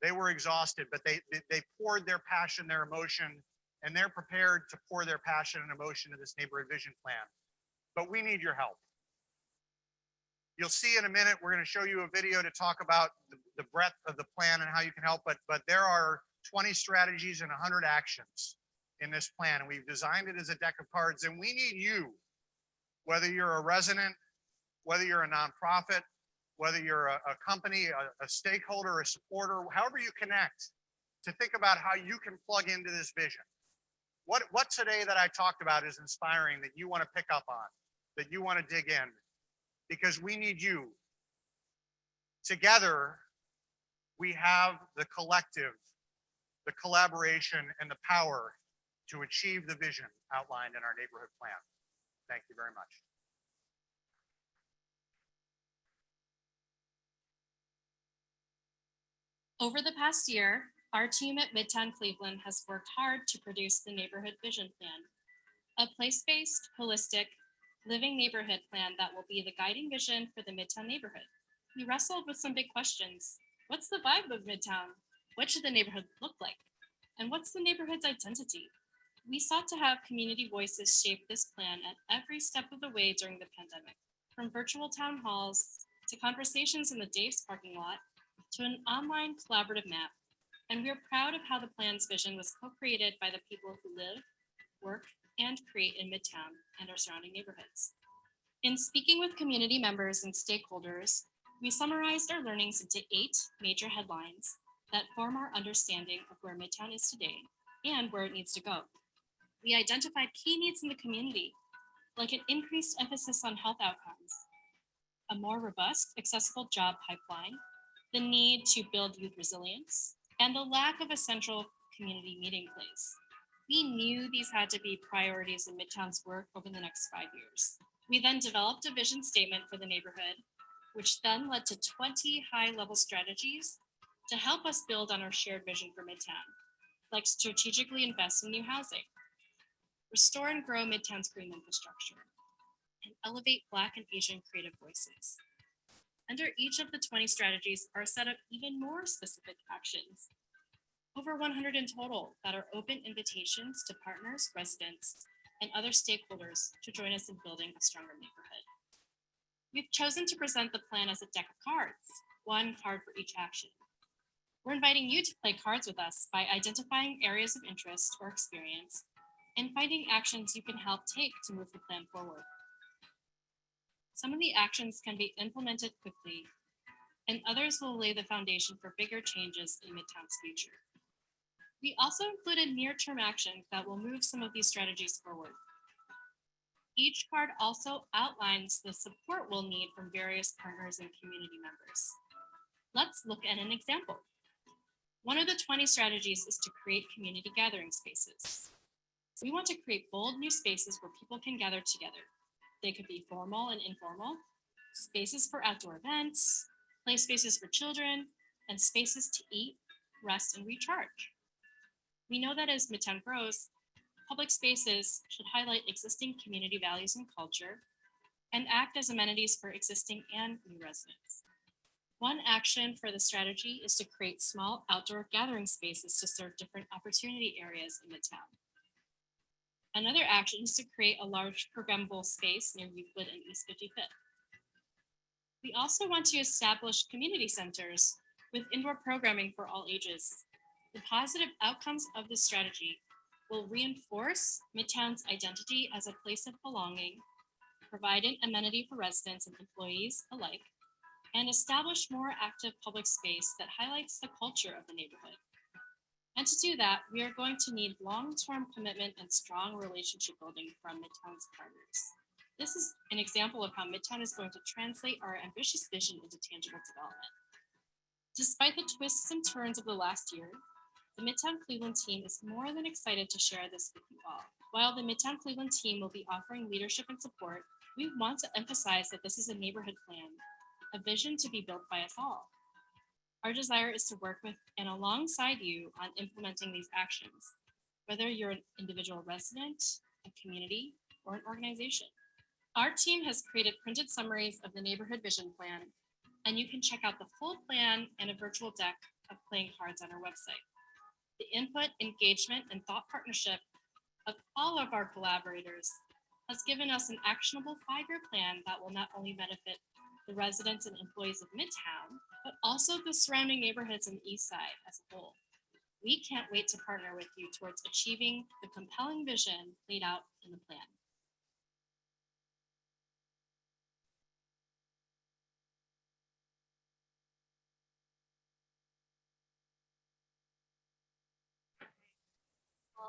They were exhausted, but they poured their passion, their emotion, and they're prepared to pour their passion and emotion into this neighborhood vision plan. But we need your help. You'll see in a minute, we're going to show you a video to talk about the breadth of the plan and how you can help, but there are 20 strategies and 100 actions in this plan, and we've designed it as a deck of cards, and we need you, whether you're a resident, whether you're a nonprofit, whether you're a company, a stakeholder, a supporter, however you connect, to think about how you can plug into this vision. what today that I talked about is inspiring that you want to pick up on, that you want to dig in, because we need you. Together, we have the collective, the collaboration, and the power to achieve the vision outlined in our neighborhood plan. Thank you very much. Over the past year, our team at MidTown Cleveland has worked hard to produce the Neighborhood Vision Plan, a place-based, holistic, living neighborhood plan that will be the guiding vision for the Midtown neighborhood. We wrestled with some big questions. What's the vibe of Midtown? What should the neighborhood look like? And what's the neighborhood's identity? We sought to have community voices shape this plan at every step of the way during the pandemic, from virtual town halls to conversations in the Dave's parking lot to an online collaborative map. And we are proud of how the plan's vision was co-created by the people who live, work, and create in Midtown and our surrounding neighborhoods. In speaking with community members and stakeholders, we summarized our learnings into 8 major headlines that form our understanding of where Midtown is today and where it needs to go. We identified key needs in the community, like an increased emphasis on health outcomes, a more robust, accessible job pipeline, the need to build youth resilience, and the lack of a central community meeting place. We knew these had to be priorities in Midtown's work over the next 5 years. We then developed a vision statement for the neighborhood, which then led to 20 high-level strategies to help us build on our shared vision for Midtown, like strategically invest in new housing, restore and grow Midtown's green infrastructure, and elevate Black and Asian creative voices. Under each of the 20 strategies are set up even more specific actions, over 100 in total, that are open invitations to partners, residents, and other stakeholders to join us in building a stronger neighborhood. We've chosen to present the plan as a deck of cards, 1 card for each action. We're inviting you to play cards with us by identifying areas of interest or experience and finding actions you can help take to move the plan forward. Some of the actions can be implemented quickly, and others will lay the foundation for bigger changes in Midtown's future. We also included near-term actions that will move some of these strategies forward. Each card also outlines the support we'll need from various partners and community members. Let's look at an example. One of the 20 strategies is to create community gathering spaces. We want to create bold new spaces where people can gather together. They could be formal and informal, spaces for outdoor events, play spaces for children, and spaces to eat, rest, and recharge. We know that as Midtown grows, public spaces should highlight existing community values and culture and act as amenities for existing and new residents. One action for the strategy is to create small outdoor gathering spaces to serve different opportunity areas in Midtown. Another action is to create a large programmable space near Euclid and East 55th. We also want to establish community centers with indoor programming for all ages. The positive outcomes of this strategy will reinforce Midtown's identity as a place of belonging, provide an amenity for residents and employees alike, and establish more active public space that highlights the culture of the neighborhood. And to do that, we are going to need long-term commitment and strong relationship building from Midtown's partners. This is an example of how Midtown is going to translate our ambitious vision into tangible development. Despite the twists and turns of the last year, the Midtown Cleveland team is more than excited to share this with you all. While the Midtown Cleveland team will be offering leadership and support, we want to emphasize that this is a neighborhood plan, a vision to be built by us all. Our desire is to work with and alongside you on implementing these actions, whether you're an individual resident, a community, or an organization. Our team has created printed summaries of the neighborhood vision plan, and you can check out the full plan and a virtual deck of playing cards on our website. The input, engagement, and thought partnership of all of our collaborators has given us an actionable 5-year plan that will not only benefit the residents and employees of Midtown, but also the surrounding neighborhoods in the East Side as a whole. We can't wait to partner with you towards achieving the compelling vision laid out in the plan.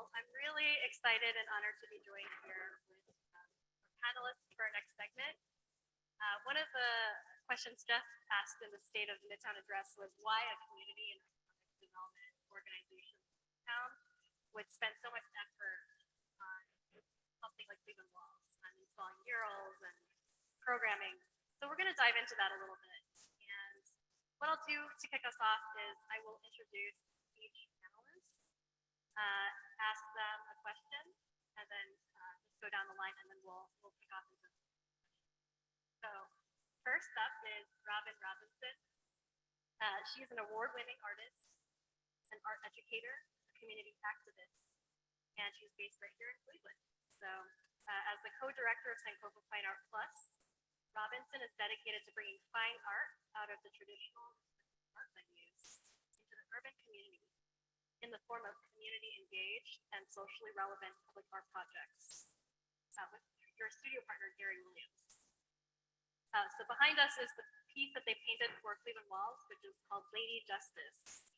Well, I'm really excited and honored to be joined here with our panelists for our next segment. One of the questions Jeff asked in the State of Midtown Address was why a community and economic development organization in town would spend so much effort on something like Cleveland Walls, on installing murals and programming. So we're going to dive into that a little bit. And what I'll do to kick us off is I will introduce each panelist, ask them a question, and then just go down the line, and then we'll kick off into. So first up is Robin Robinson. She's an award-winning artist, an art educator, a community activist, and she's based right here in Cleveland. So as the co-director of Sankofa Fine Art Plus, Robinson is dedicated to bringing fine art out of the traditional art venues into the urban community in the form of community-engaged and socially relevant public art projects with your studio partner, Gary Williams. So behind us is the piece that they painted for Cleveland Walls, which is called Lady Justice.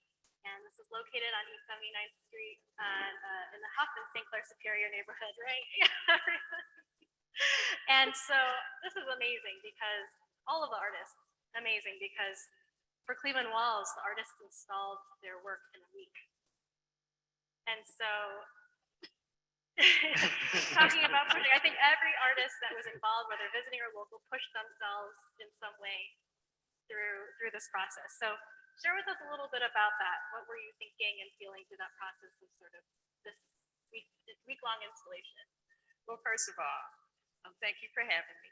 And this is located on East 79th Street in the Huffman St. Clair Superior neighborhood, right? And so this is amazing because all of the artists, amazing because for Cleveland Walls, the artists installed their work in a week. And so talking about pushing, I think every artist that was involved, whether visiting or local, pushed themselves in some way through this process. So share with us a little bit about that. What were you thinking and feeling through that process of sort of this week-long installation? Well, first of all, thank you for having me.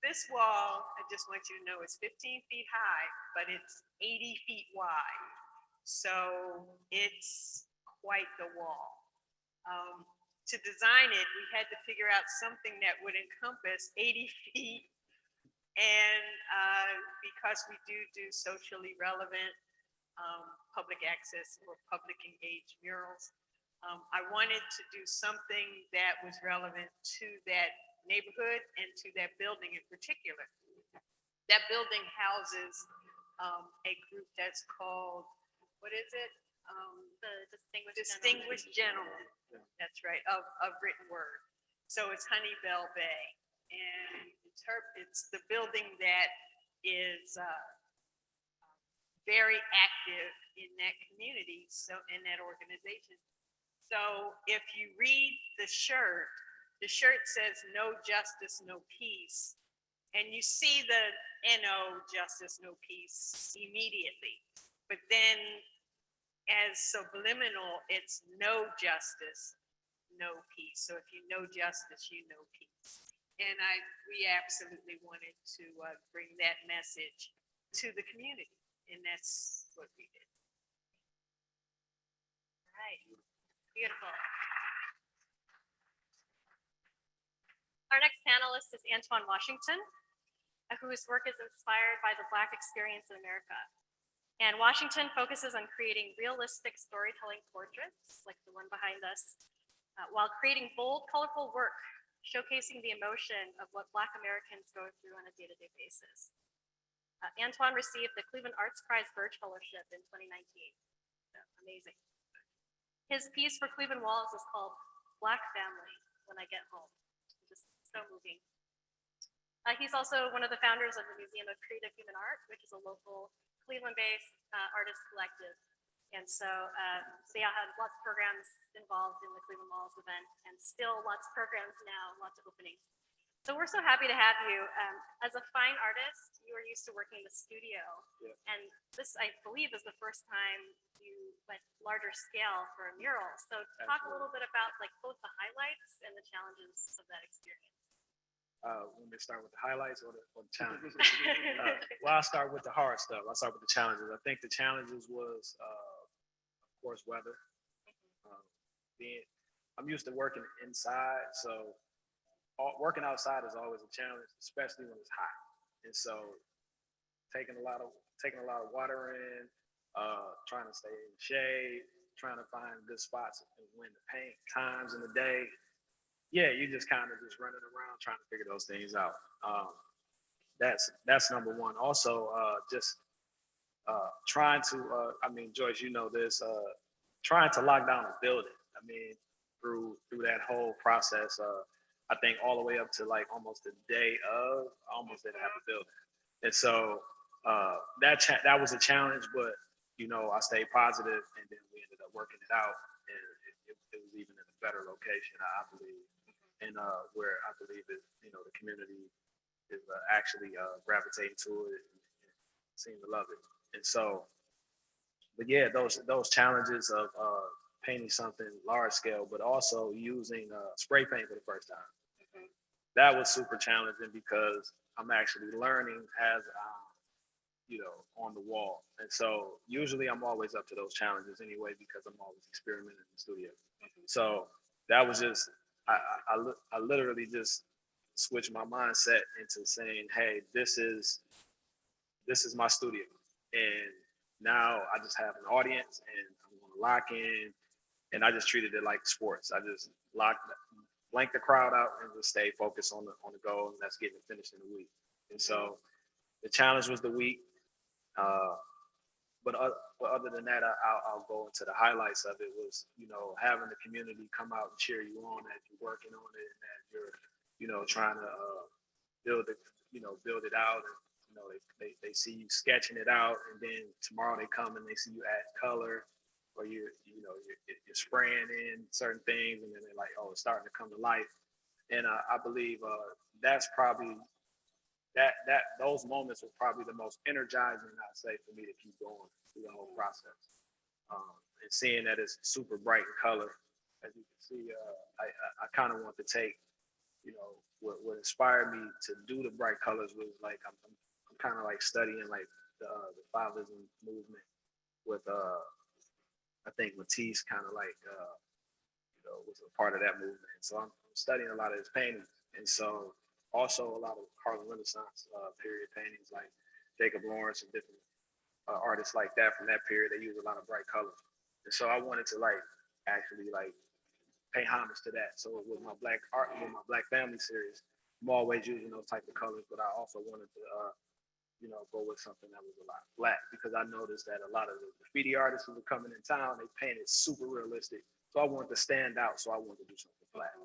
This wall, I just want you to know, is 15 feet high, but it's 80 feet wide. So it's quite the wall. To design it, we had to figure out something that would encompass 80 feet. And because we do socially relevant public access or public engaged murals, I wanted to do something that was relevant to that neighborhood and to that building in particular. That building houses a group that's called, what is it? The Distinguished Gentlemen. That's right, of written word. So it's Honeybell Bay. And it's the building that is very active in that community, so in that organization. So if you read the shirt says no justice, no peace. And you see the NO, justice, no peace immediately. But then as subliminal, it's no justice, no peace. So if you know justice, you know peace. And we absolutely wanted to bring that message to the community. And that's what we did. All right, beautiful. Our next panelist is Antoine Washington, whose work is inspired by the Black experience in America. And Washington focuses on creating realistic storytelling portraits, like the one behind us, while creating bold, colorful work, showcasing the emotion of what Black Americans go through on a day-to-day basis. Antoine received the Cleveland Arts Prize Burge Fellowship in 2019. So, amazing. His piece for Cleveland Walls is called Black Family, When I Get Home. Just so moving. He's also one of the founders of the Museum of Creative Human Art, which is a local Cleveland-based artist collective. And so they had lots of programs involved in the Cleveland Walls event, and still lots of programs now, lots of openings. So we're so happy to have you. As a fine artist, you are used to working in the studio. Yeah. And this, I believe, is the first time you went larger scale for a mural. So talk a little bit about like both the highlights and the challenges of that experience. Want me to start with the highlights or the challenges? Well, I'll start with the hard stuff. I'll start with the challenges. I think the challenges was, of course, weather. I'm used to working inside, so working outside is always a challenge, especially when it's hot. And so taking a lot of water in, trying to stay in the shade, trying to find good spots and when to paint times in the day. Yeah, you just kind of just running around trying to figure those things out. That's number one. Also, just trying to, I mean, Joyce, you know this, trying to lock down a building. I mean, through that whole process, I think all the way up to like almost the day of, I almost didn't have a building. And so that was a challenge, but you know, I stayed positive, and then we ended up working it out, and it was even in a better location, I believe, and where I believe it, you know, the community is actually gravitating to it and seem to love it. And so, but yeah, those challenges of painting something large scale, but also using spray paint for the first time. That was super challenging because I'm actually learning as I'm, you know, on the wall. And so usually I'm always up to those challenges anyway, because I'm always experimenting in the studio. So that was just, I literally just switched my mindset into saying, hey, this is my studio. And now I just have an audience, and I'm going to lock in, and I just treated it like sports. I just blank the crowd out and just stay focused on the goal, and that's getting it finished in a week. And so the challenge was the week. But other than that, I'll go into the highlights of it. Was, you know, having the community come out and cheer you on as you're working on it, and as you're, you know, trying to build it out. And, you know, they see you sketching it out, and then tomorrow they come and they see you add color, or you're spraying in certain things, and then they're like, oh, it's starting to come to life. And I believe that's probably those moments were probably the most energizing, I'd say, for me to keep going through the whole process. And seeing that it's super bright in color, as you can see, I kind of want to take, you know, what inspired me to do the bright colors was like I'm kind of like studying like the Fauvism movement with I think Matisse kind of like you know, was a part of that movement. So I'm studying a lot of his paintings, and so also a lot of Harlem Renaissance period paintings like Jacob Lawrence and different artists like that from that period. They use a lot of bright colors, and so I wanted to like actually like pay homage to that. So with my Black Family series, I'm always using those type of colors, but I also wanted to you know, go with something that was a lot black, because I noticed that a lot of the graffiti artists who were coming in town, they painted super realistic. So I wanted to stand out, so I wanted to do something black.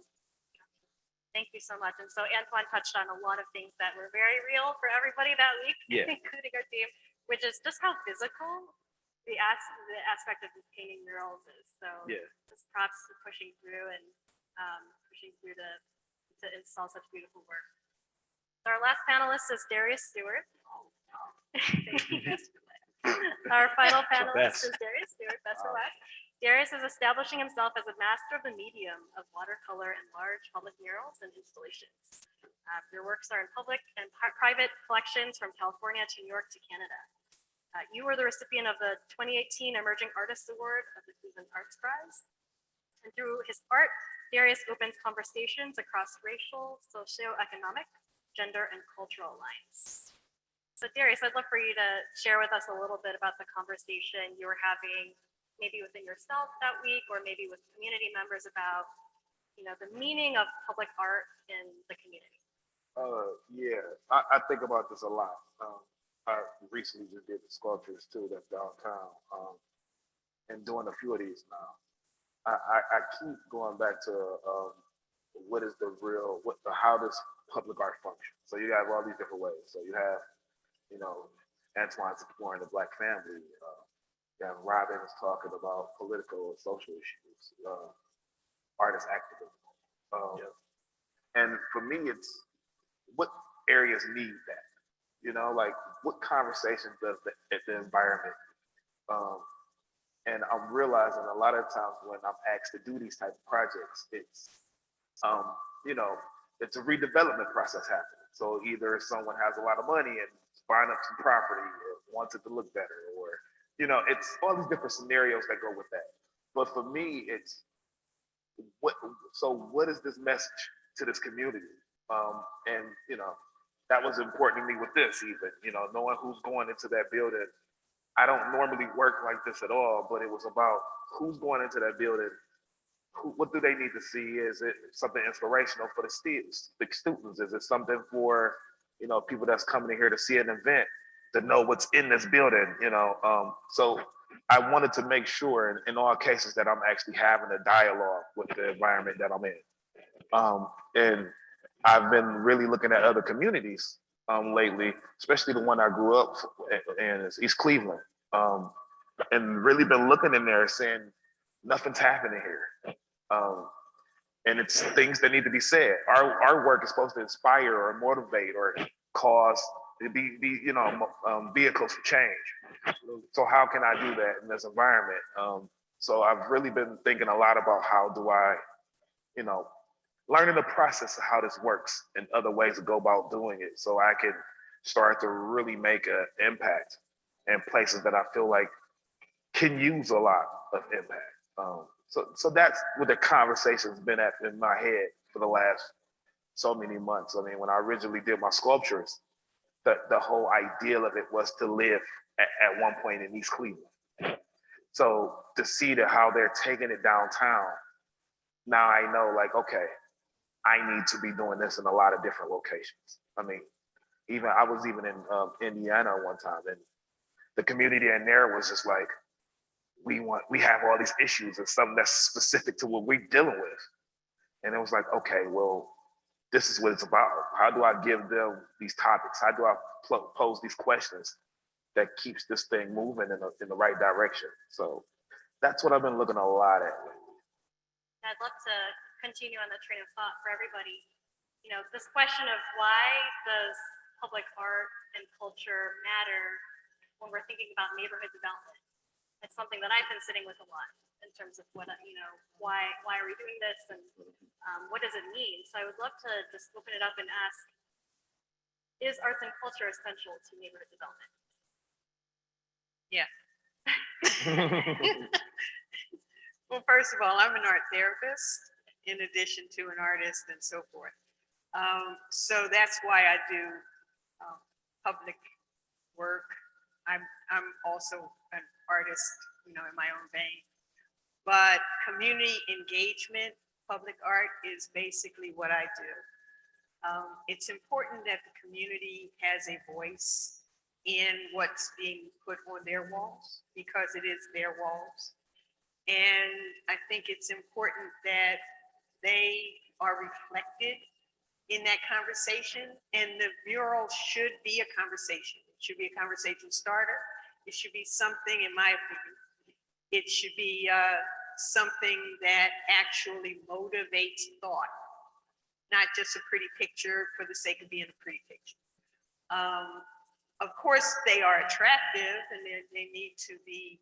Thank you so much. And so Antoine touched on a lot of things that were very real for everybody that week, Yeah. including our team, which is just how physical the aspect of painting murals is. So Yeah. just props for pushing through and pushing through to install such beautiful work. So our last panelist is Darius Stewart. Our final panelist is Darius Stewart, best for last. Darius is establishing himself as a master of the medium of watercolor and large public murals and installations. Your works are in public and private collections from California to New York to Canada. You were the recipient of the 2018 Emerging Artist Award of the Cleveland Arts Prize. And through his art, Darius opens conversations across racial, socioeconomic, gender, and cultural lines. So Darius, I'd love for you to share with us a little bit about the conversation you were having maybe within yourself that week, or maybe with community members about, you know, the meaning of public art in the community. Yeah, I think about this a lot. I recently just did the sculptures too, that's downtown, and doing a few of these now. I keep going back to what is the real, how does public art function? So you have all these different ways. So you have, you know, Antoine's exploring the Black family. You have Robin is talking about political and social issues, artist activism. And for me, it's what areas need that. You know, like what conversation does the environment? And I'm realizing a lot of times when I'm asked to do these type of projects, it's, you know, it's a redevelopment process happening. So either someone has a lot of money and buying up some property or wants it to look better, or, you know, it's all these different scenarios that go with that. But for me, it's what is this message to this community? And, you know, that was important to me with this even, you know, knowing who's going into that building. I don't normally work like this at all, but it was about who's going into that building. What do they need to see? Is it something inspirational for the students? Is it something for, you know, people that's coming in here to see an event, to know what's in this building, you know? So I wanted to make sure in all cases that I'm actually having a dialogue with the environment that I'm in. And I've been really looking at other communities lately, especially the one I grew up in, is East Cleveland, and really been looking in there saying nothing's happening here. And it's things that need to be said. Our work is supposed to inspire or motivate or cause to be vehicles for change. So how can I do that in this environment? So I've really been thinking a lot about how do I, learning the process of how this works and other ways to go about doing it, so I can start to really make an impact in places that I feel like can use a lot of impact. So that's what the conversation's been at in my head for the last so many months. I mean, when I originally did my sculptures, the whole ideal of it was to live at one point in East Cleveland. So to see how they're taking it downtown, now I know, like, okay, I need to be doing this in a lot of different locations. I mean, I was even in Indiana one time, and the community in there was just like, we have all these issues and something that's specific to what we're dealing with. And it was like, okay, well, this is what it's about. How do I give them these topics? How do I pose these questions that keeps this thing moving in the right direction? So that's what I've been looking a lot at. I'd love to continue on the train of thought for everybody. This question of why does public art and culture matter when we're thinking about neighborhood development? It's something that I've been sitting with a lot in terms of what, why are we doing this, and what does it mean? So I would love to just open it up and ask, is arts and culture essential to neighborhood development? Yeah. Well, first of all, I'm an art therapist in addition to an artist and so forth. So that's why I do public work. I'm also an artist, in my own vein. But community engagement, public art is basically what I do. It's important that the community has a voice in what's being put on their walls, because it is their walls. And I think it's important that they are reflected in that conversation, and the mural should be a conversation. It should be a conversation starter. It should be something, in my opinion, it should be something that actually motivates thought, not just a pretty picture for the sake of being a pretty picture. Of course, they are attractive, and they need to be,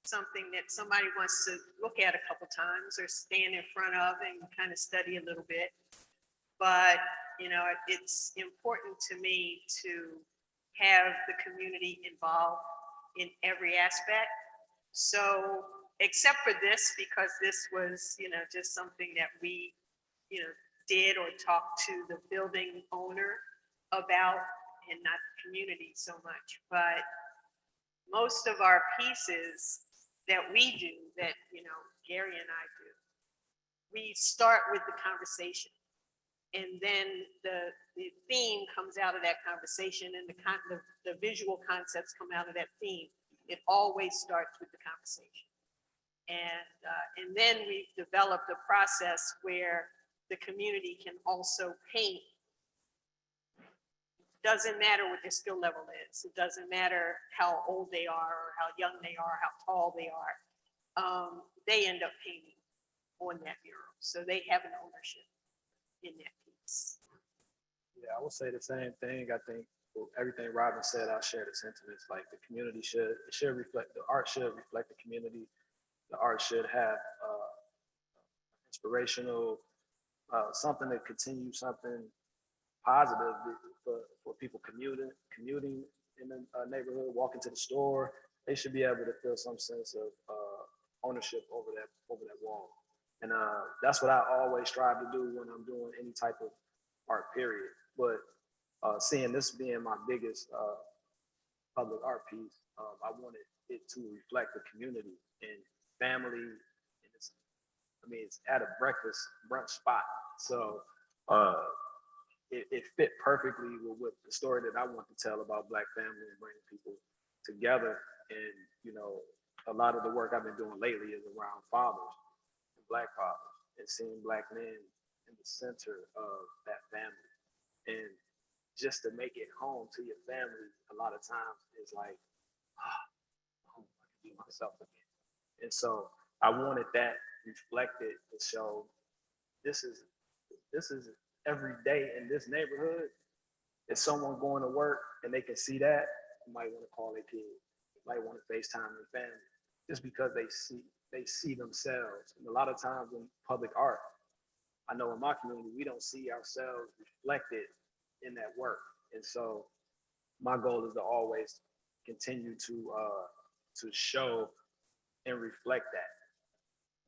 something that somebody wants to look at a couple times or stand in front of and kind of study a little bit. But, it's important to me to have the community involved in every aspect. So, except for this, because this was, just something that we, did or talked to the building owner about, and not the community so much. But most of our pieces that we do, that, Gary and I do, we start with the conversation. And then the theme comes out of that conversation, and the visual concepts come out of that theme. It always starts with the conversation. And then we've developed a process where the community can also paint. Doesn't matter what their skill level is. It doesn't matter how old they are or how young they are, how tall they are. They end up painting on that mural. So they have an ownership in that piece. Yeah, I will say the same thing. I think everything Robin said, I share the sentiments. Like, the community should reflect, the art should reflect the community. The art should have inspirational, something to continue, something positive for people commuting in the neighborhood, walking to the store. They should be able to feel some sense of ownership over that wall. And that's what I always strive to do when I'm doing any type of art, period. But seeing this being my biggest public art piece, I wanted it to reflect the community and family. And it's at a brunch spot. So it fit perfectly with what the story that I want to tell about Black family and bringing people together. And, you know, a lot of the work I've been doing lately is around fathers, and Black fathers, and seeing Black men in the center of that family. And just to make it home to your family, a lot of times is like, oh, I can be myself again. And so I wanted that reflected to show this is every day in this neighborhood. If someone going to work and they can see that, you might want to call their kid, you might want to FaceTime their family, just because they see themselves. And a lot of times in public art, I know in my community, we don't see ourselves reflected in that work. And so my goal is to always continue to show and reflect that.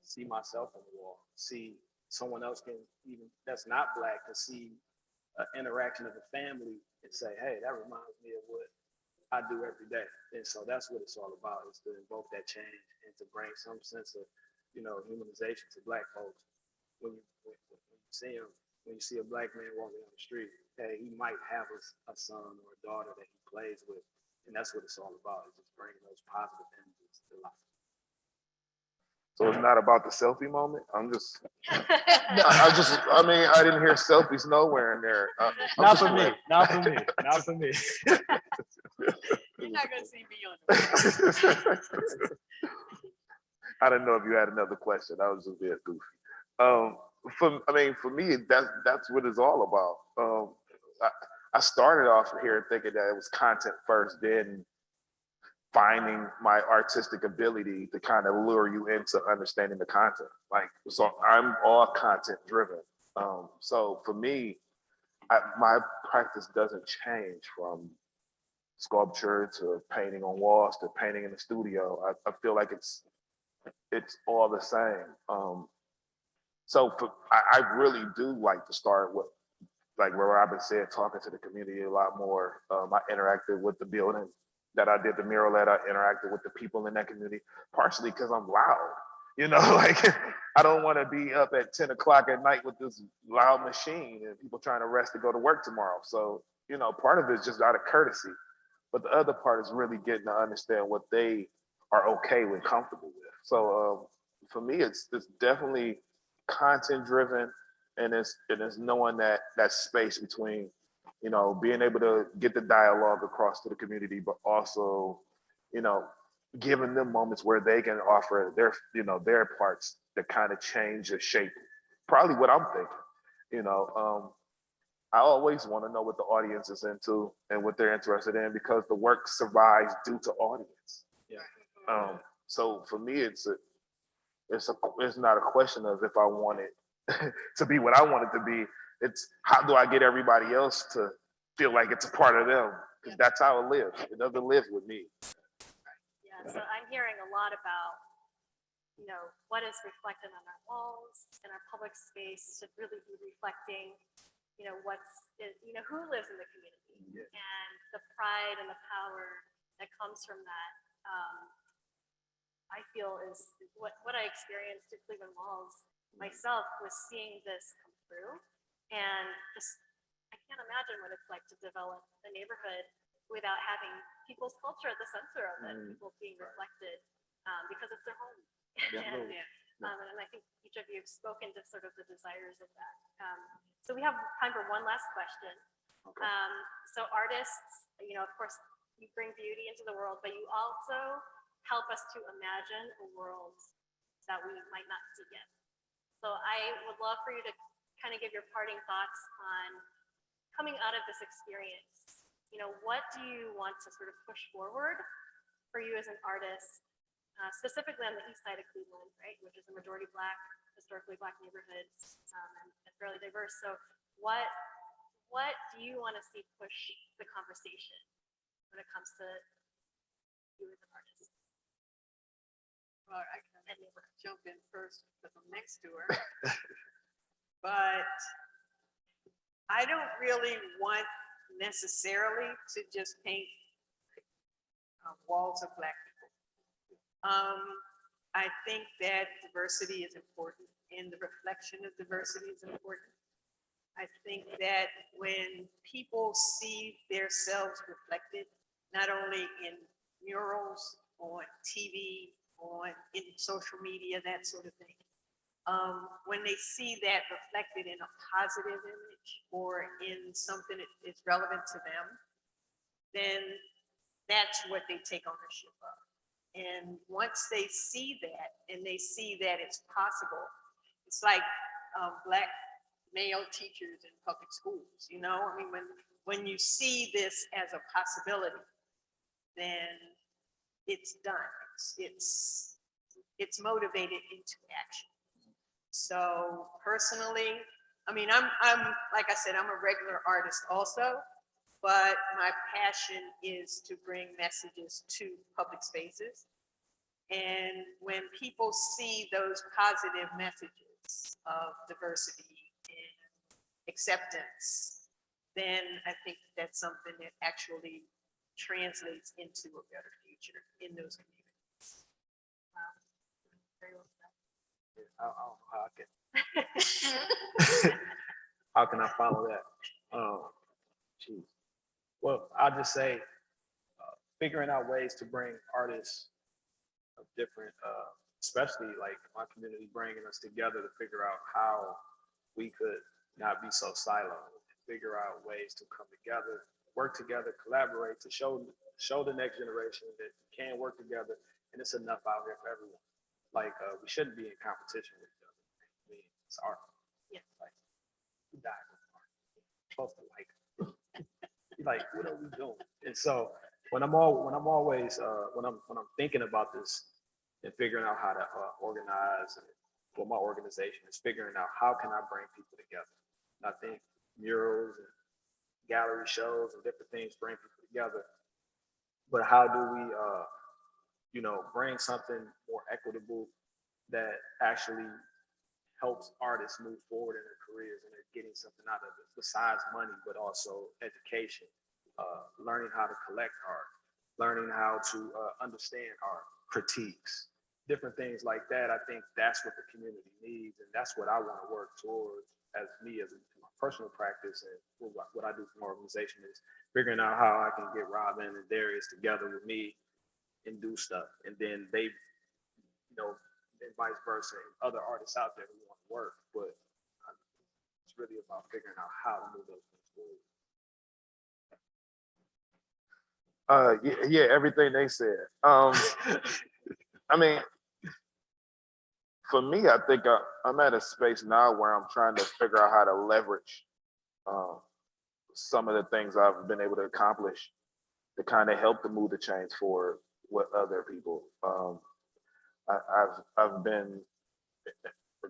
See myself on the wall, see someone else can even that's not Black can see an interaction of the family and say, hey, that reminds me of what I do every day. And so that's what it's all about, is to invoke that change and to bring some sense of, you know, humanization to Black folks. When you see a Black man walking down the street, hey, he might have a son or a daughter that he plays with. And that's what it's all about, is just bringing those positive images to life. So it's not about the selfie moment. I mean, I didn't hear selfies nowhere in there. Not for me. Not for me. Not for me. You're not gonna see me on the I didn't know if you had another question. I was just being goofy. For me, that's what it's all about. I started off here thinking that it was content first, then finding my artistic ability to kind of lure you into understanding the content. Like, so I'm all content driven. So for me, my practice doesn't change from sculpture to painting on walls to painting in the studio. I feel like it's all the same. I really do like to start with, like where Robin said, talking to the community a lot more. I interacted with the building that I did the mural at. I interacted with the people in that community, partially because I'm loud. You know, like I don't want to be up at 10 o'clock at night with this loud machine and people trying to rest to go to work tomorrow. So, you know, part of it is just out of courtesy. But the other part is really getting to understand what they are okay with, comfortable with. So for me, it's definitely content driven, and it's knowing that space between, you know, being able to get the dialogue across to the community, but also, you know, giving them moments where they can offer their parts that kind of change or shape probably what I'm thinking. You know, I always want to know what the audience is into and what they're interested in, because the work survives due to audience. Yeah. So for me, it's not a question of if I want it to be what I want it to be. It's how do I get everybody else to feel like it's a part of them? Because that's how it lives. It doesn't live with me. Yeah, so I'm hearing a lot about, you know, what is reflected on our walls and our public space should really be reflecting, you know, who lives in the community, and the pride and the power that comes from that. I feel is what I experienced at Cleveland Walls myself, was seeing this come through, and just I can't imagine what it's like to develop a neighborhood without having people's culture at the center of it, people being reflected, because it's their home. And I think each of you have spoken to sort of the desires of that. So we have time for one last question. Okay. So artists, you know, of course, you bring beauty into the world, but you also help us to imagine a world that we might not see yet. So I would love for you to kind of give your parting thoughts on coming out of this experience. You know, what do you want to sort of push forward for you as an artist, specifically on the east side of Cleveland, right, which is a majority Black, historically Black neighborhoods, and fairly diverse. So what do you want to see push the conversation when it comes to you as an artist? Well, I can jump in first because I'm next to her. But I don't really want necessarily to just paint walls of Black people. I think that diversity is important, and the reflection of diversity is important. I think that when people see themselves reflected, not only in murals, on TV, in social media, that sort of thing. When they see that reflected in a positive image or in something that is relevant to them, then that's what they take ownership of. And once they see that and they see that it's possible, it's like Black male teachers in public schools, you know? I mean, when you see this as a possibility, then it's done. It's motivated into action. So personally, I mean, I'm like I said, I'm a regular artist also, but my passion is to bring messages to public spaces. And when people see those positive messages of diversity and acceptance, then I think that's something that actually translates into a better future in those communities. Very well said. I don't know how I can. How can I follow that? Geez. Well, I'll just say, figuring out ways to bring artists of different, especially like my community, bringing us together to figure out how we could not be so siloed, figure out ways to come together, work together, collaborate to show the next generation that we can work together, and it's enough out here for everyone. Like we shouldn't be in competition with each other. I mean, it's art. Yeah. Like we died with art. We're supposed to like it. Like, what are we doing? And so when I'm thinking about this and figuring out how to organize, and for my organization is figuring out how can I bring people together. And I think murals and gallery shows and different things bring people together. But how do we, bring something more equitable that actually helps artists move forward in their careers and they're getting something out of it besides money, but also education, learning how to collect art, learning how to understand art, critiques, different things like that. I think that's what the community needs, and that's what I want to work towards as my personal practice, and what I do for my organization is figuring out how I can get Robin and Darius together with me and do stuff, and then they, and vice versa, and other artists out there who want to work. But it's really about figuring out how to move those things forward. Yeah, everything they said. I mean, for me, I think I'm at a space now where I'm trying to figure out how to leverage some of the things I've been able to accomplish to kind of help to move the change forward with other people. I've been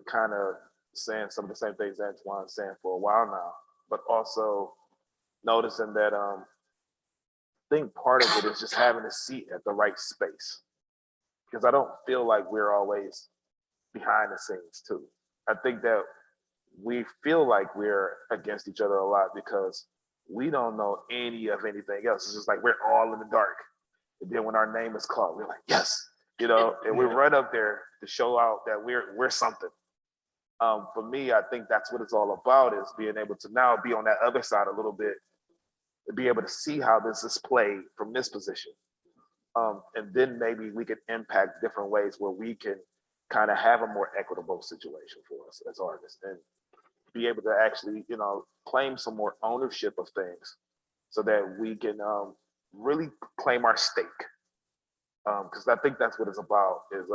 kind of saying some of the same things Antoine's saying for a while now, but also noticing that I think part of it is just having a seat at the right space, because I don't feel like we're always behind the scenes too. I think that we feel like we're against each other a lot because we don't know any of anything else. It's just like we're all in the dark. And then when our name is called, we're like, yes, and we run up there to show out that we're something. For me, I think that's what it's all about, is being able to now be on that other side a little bit and be able to see how this is played from this position. And then maybe we could impact different ways where we can kind of have a more equitable situation for us as artists and be able to actually, claim some more ownership of things so that we can really claim our stake. Because I think that's what it's about, is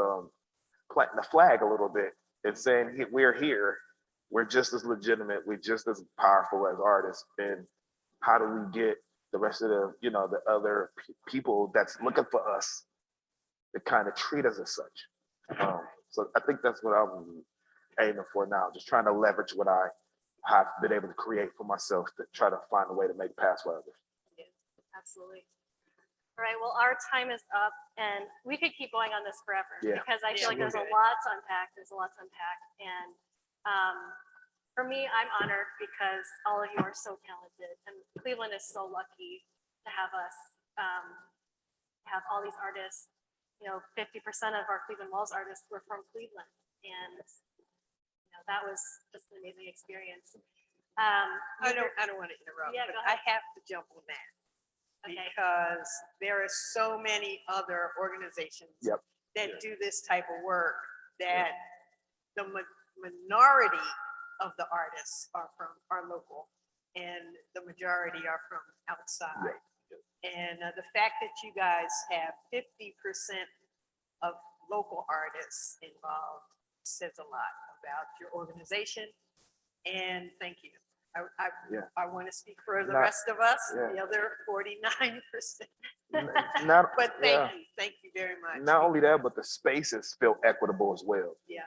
planting the flag a little bit and saying we're here, we're just as legitimate, we're just as powerful as artists, and how do we get the rest of the other people that's looking for us to kind of treat us as such. So I think that's what I'm aiming for now, just trying to leverage what I have been able to create for myself to try to find a way to make paths for others. Yeah, absolutely. All right, well, our time is up, and we could keep going on this forever, Yeah. because I feel like there's a lot to unpack. And for me, I'm honored because all of you are so talented, and Cleveland is so lucky to have us, have all these artists. 50% of our Cleveland Walls artists were from Cleveland, and that was just an amazing experience. I don't want to interrupt, Yeah, but go I ahead. have to jump on that. because there are so many other organizations Yep. that do this type of work that the minority of the artists are local and the majority are from outside. And the fact that you guys have 50% of local artists involved says a lot about your organization. And thank you. I want to speak for the rest of us, the other 49%. But thank you very much. Not only that, but the spaces feel equitable as well. Yeah.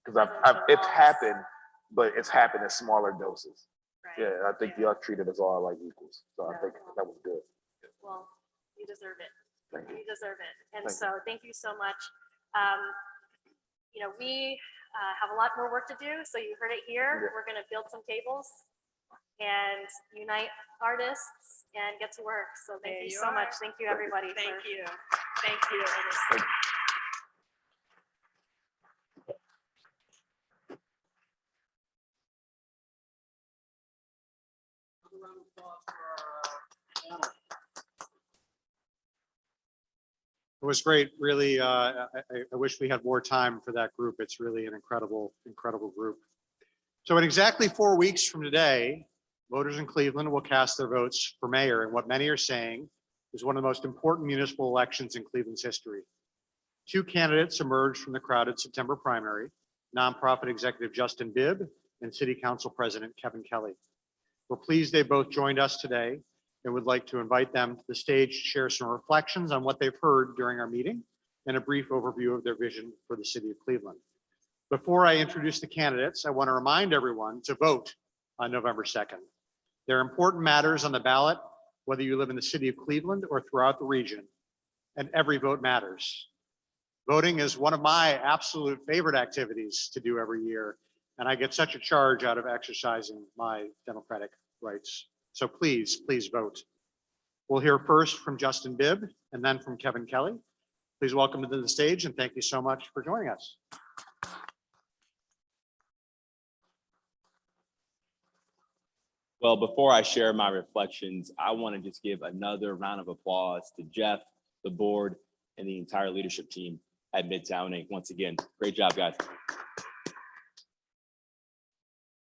Because it's happened, but it's happened in smaller doses. Right. Yeah, I think y'all treated us all like equals. So I think that was good. Well, you deserve it. Thank you. You deserve it. And Thank so thank you so much. You know, we have a lot more work to do. So you heard it here. Yeah. We're going to build some tables and unite artists and get to work. So thank There you you so are. much. Thank you, everybody. Thank you. Thank you. Thank you. It was great. Really, I wish we had more time for that group. It's really an incredible group. So in exactly 4 weeks from today, voters in Cleveland will cast their votes for mayor in what many are saying is one of the most important municipal elections in Cleveland's history. 2 candidates emerged from the crowded September primary, nonprofit executive Justin Bibb and City Council President Kevin Kelly. We're pleased they both joined us today and would like to invite them to the stage to share some reflections on what they've heard during our meeting and a brief overview of their vision for the city of Cleveland. Before I introduce the candidates, I want to remind everyone to vote on November 2nd. There are important matters on the ballot, whether you live in the city of Cleveland or throughout the region, and every vote matters. Voting is one of my absolute favorite activities to do every year, and I get such a charge out of exercising my democratic rights. So please, please vote. We'll hear first from Justin Bibb and then from Kevin Kelly. Please welcome them to the stage and thank you so much for joining us. Well, before I share my reflections, I want to just give another round of applause to Jeff, the board, and the entire leadership team at MidTown Inc. Once again, great job, guys.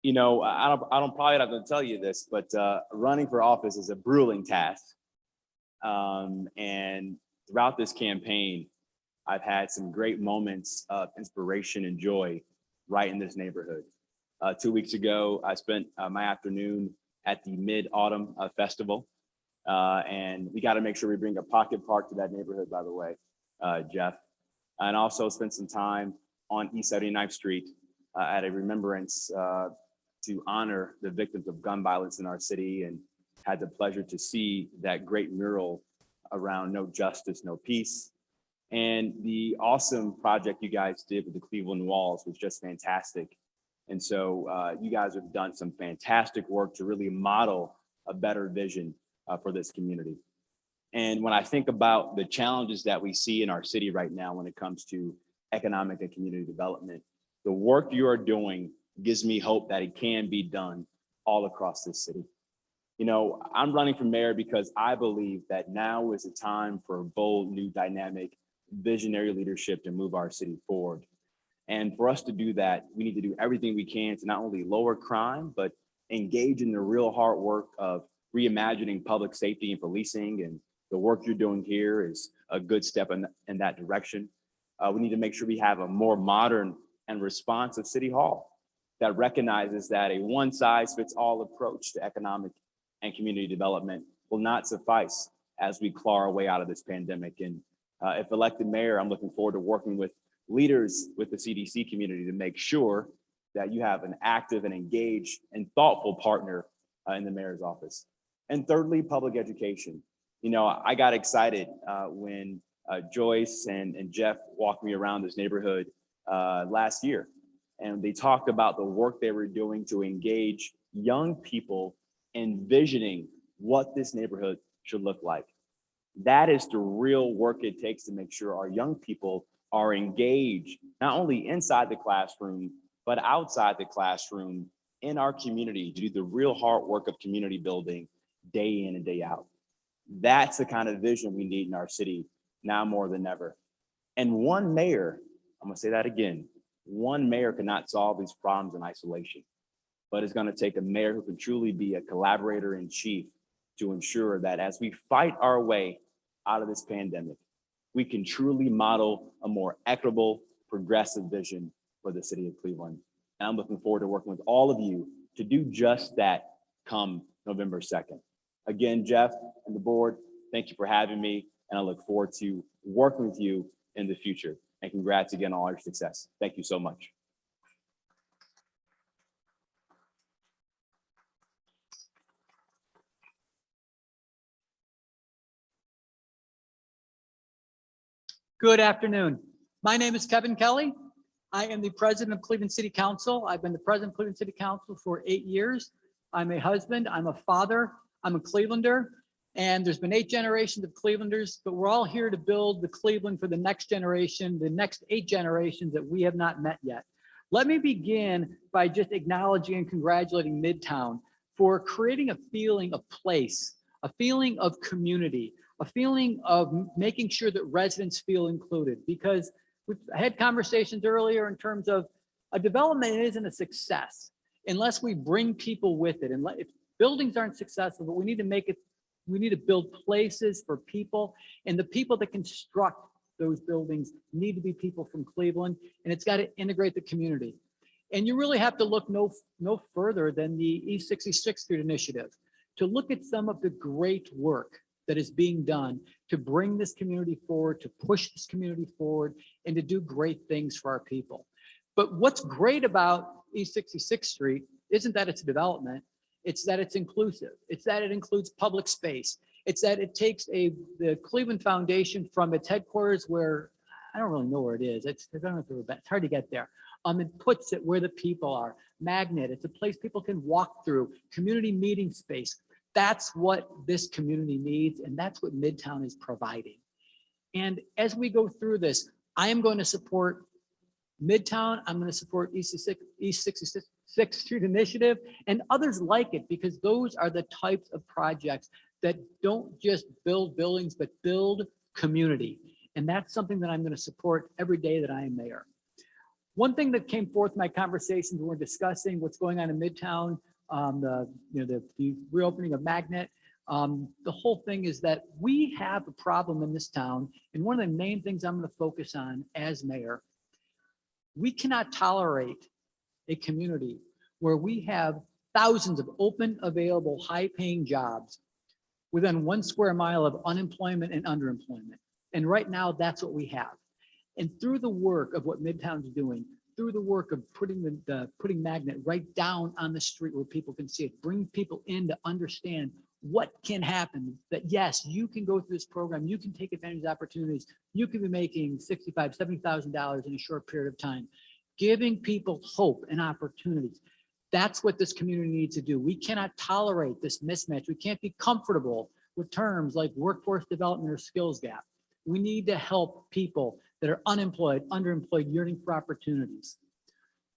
You know, I don't probably not going to tell you this, but running for office is a grueling task. And throughout this campaign, I've had some great moments of inspiration and joy right in this neighborhood. 2 weeks ago, I spent my afternoon at the Mid-Autumn Festival. And we got to make sure we bring a pocket park to that neighborhood, by the way, Jeff. And also spent some time on East 79th Street at a remembrance to honor the victims of gun violence in our city, and had the pleasure to see that great mural around No Justice, No Peace. And the awesome project you guys did with the Cleveland Walls was just fantastic. And so you guys have done some fantastic work to really model a better vision for this community. And when I think about the challenges that we see in our city right now when it comes to economic and community development, the work you are doing gives me hope that it can be done all across this city. You know, I'm running for mayor because I believe that now is the time for bold, new, dynamic, visionary leadership to move our city forward. And for us to do that, we need to do everything we can to not only lower crime, but engage in the real hard work of reimagining public safety and policing. And the work you're doing here is a good step in that direction. We need to make sure we have a more modern and responsive city hall that recognizes that a one-size-fits-all approach to economic and community development will not suffice as we claw our way out of this pandemic. And if elected mayor, I'm looking forward to working with leaders with the CDC community to make sure that you have an active and engaged and thoughtful partner in the mayor's office. And thirdly, public education. You know, I got excited when Joyce and Jeff walked me around this neighborhood last year. And they talked about the work they were doing to engage young people envisioning what this neighborhood should look like. That is the real work it takes to make sure our young people are engaged, not only inside the classroom, but outside the classroom in our community to do the real hard work of community building day in and day out. That's the kind of vision we need in our city now more than ever. And one mayor, I'm gonna say that again, one mayor cannot solve these problems in isolation, but it's gonna take a mayor who can truly be a collaborator in chief to ensure that as we fight our way out of this pandemic, we can truly model a more equitable, progressive vision for the city of Cleveland. And I'm looking forward to working with all of you to do just that come November 2nd. Again, Jeff and the board, thank you for having me, and I look forward to working with you in the future. And congrats again on all your success. Thank you so much. Good afternoon. My name is Kevin Kelly. I am the president of Cleveland City Council. I've been the president of Cleveland City Council for 8 years. I'm a husband, I'm a father, I'm a Clevelander, and there's been 8 generations of Clevelanders, but we're all here to build the Cleveland for the next generation, the next 8 generations that we have not met yet. Let me begin by just acknowledging and congratulating MidTown for creating a feeling of place, a feeling of community, a feeling of making sure that residents feel included, because we've had conversations earlier in terms of a development isn't a success unless we bring people with it. And if buildings aren't successful, but we need to make it, we need to build places for people, and the people that construct those buildings need to be people from Cleveland, and it's got to integrate the community. And you really have to look no further than the East 66th Street initiative to look at some of the great work that is being done to bring this community forward, to push this community forward, and to do great things for our people. But what's great about East 66th Street isn't that it's a development, it's that it's inclusive. It's that it includes public space. It's that it takes the Cleveland Foundation from its headquarters, where I don't really know where it is. It's hard to get there. And puts it where the people are. Magnet, it's a place people can walk through, community meeting space. That's what this community needs, and that's what MidTown is providing. And as we go through this, I am going to support MidTown. I'm going to support East 66th Street Initiative and others like it, because those are the types of projects that don't just build buildings, but build community. And that's something that I'm going to support every day that I am mayor. One thing that came forth in my conversations when we're discussing what's going on in MidTown, the reopening of Magnet, the whole thing is that we have a problem in this town. And one of the main things I'm going to focus on as mayor, we cannot tolerate a community where we have thousands of open, available, high-paying jobs within 1 square mile of unemployment and underemployment. And right now, that's what we have. And through the work of what MidTown's doing, through the work of putting putting Magnet right down on the street where people can see it, bring people in to understand what can happen, that yes, you can go through this program, you can take advantage of opportunities, you can be making $65,000, $70,000 in a short period of time, giving people hope and opportunities. That's what this community needs to do. We cannot tolerate this mismatch. We can't be comfortable with terms like workforce development or skills gap. We need to help people that are unemployed, underemployed, yearning for opportunities.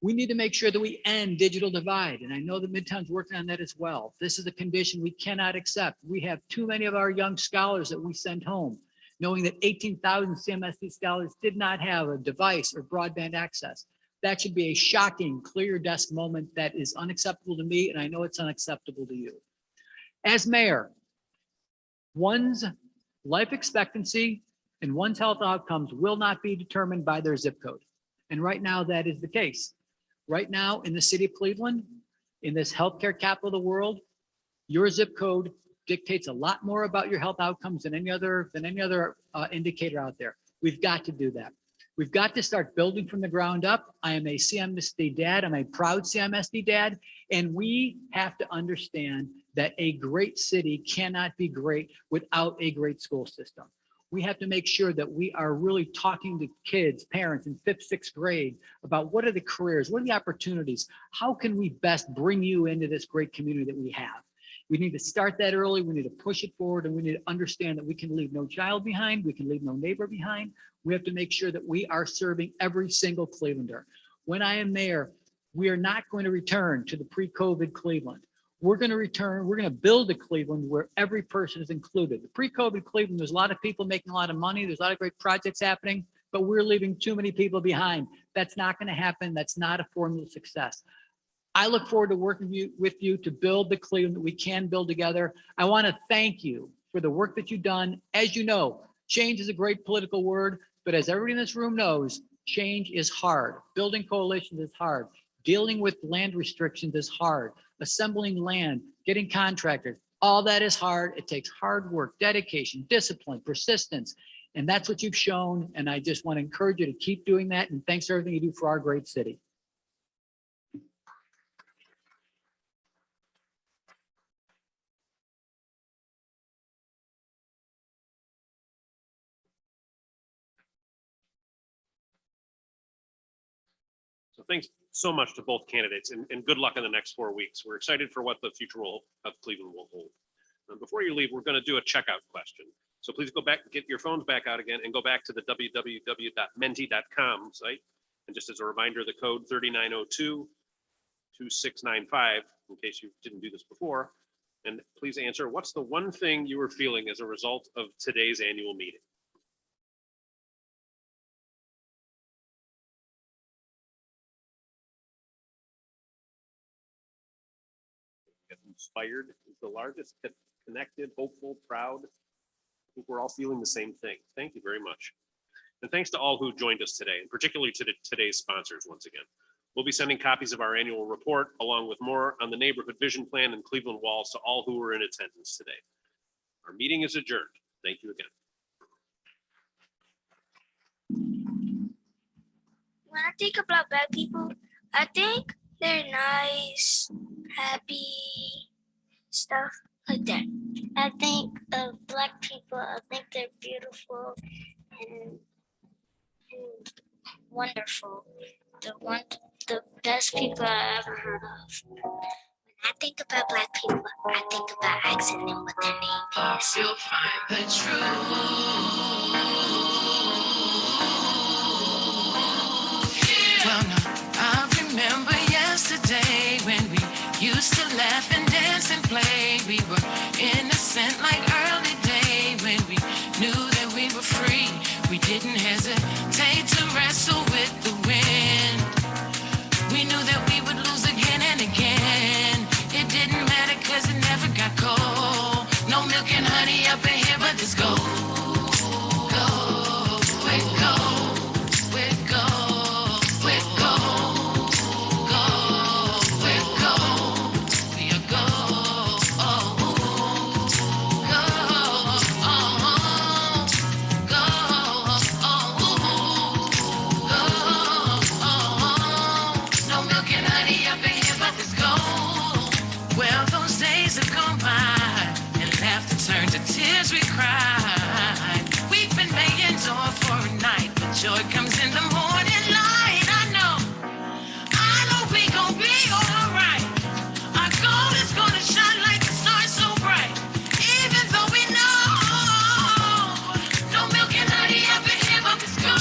We need to make sure that we end digital divide. And I know that MidTown's working on that as well. This is a condition we cannot accept. We have too many of our young scholars that we send home, knowing that 18,000 CMSD scholars did not have a device or broadband access. That should be a shocking, clear desk moment that is unacceptable to me, and I know it's unacceptable to you. As mayor, one's life expectancy and one's health outcomes will not be determined by their zip code. And right now that is the case. Right now in the city of Cleveland, in this healthcare capital of the world, your zip code dictates a lot more about your health outcomes than any other indicator out there. We've got to do that. We've got to start building from the ground up. I am a CMSD dad. I'm a proud CMSD dad. And we have to understand that a great city cannot be great without a great school system. We have to make sure that we are really talking to kids, parents in 5th, 6th grade about what are the careers, what are the opportunities? How can we best bring you into this great community that we have? We need to start that early. We need to push it forward, and we need to understand that we can leave no child behind. We can leave no neighbor behind. We have to make sure that we are serving every single Clevelander. When I am mayor, we are not going to return to the pre-COVID Cleveland. we're going to build a Cleveland where every person is included. The pre-COVID Cleveland, there's a lot of people making a lot of money. There's a lot of great projects happening, but we're leaving too many people behind. That's not going to happen. That's not a formula of success. I look forward to working with you to build the Cleveland that we can build together. I want to thank you for the work that you've done. As you know, change is a great political word, but as everybody in this room knows, change is hard. Building coalitions is hard. Dealing with land restrictions is hard. Assembling land, getting contractors, all that is hard. It takes hard work, dedication, discipline, persistence. And that's what you've shown. And I just want to encourage you to keep doing that. And thanks for everything you do for our great city. So thanks so much to both candidates and good luck in the next 4 weeks. We're excited for what the future of Cleveland will hold. Before you leave, we're going to do a checkout question. So please go back, get your phones back out again and go back to the www.menti.com site. And just as a reminder, the code 3902-2695, in case you didn't do this before. And please answer, what's the one thing you were feeling as a result of today's annual meeting? Inspired is the largest, connected, hopeful, proud. I think we're all feeling the same thing. Thank you very much. And thanks to all who joined us today, and particularly to today's sponsors once again. We'll be sending copies of our annual report along with more on the neighborhood vision plan and Cleveland walls to all who were in attendance today. Our meeting is adjourned. Thank you again. When I think about black people, I think they're nice, happy, stuff like that. I think of black people, I think they're beautiful and wonderful. The best people I ever heard of. When I think about black people, I think about asking them what their name is. You'll find the truth. Well, no, I remember yesterday when we used to laugh and dance and play. We were innocent like early day when we knew that we were free. We didn't hesitate to wrestle with the wind. We knew that we would lose again and again. It didn't matter cause it never got cold. No milk and honey up in here, but there's gold. Gold, with gold, with gold, with gold, gold, with gold. We are gold, gold, no milk and honey up in here, but there's gold. Well, those days have gone by, and laughter turned to tears we cried. We've been may endure for a night, but joy comes in the morning light. I know we gon' be alright. Our gold is gonna shine like the stars so bright. Even though we know no milk and honey up in here, but it's gold.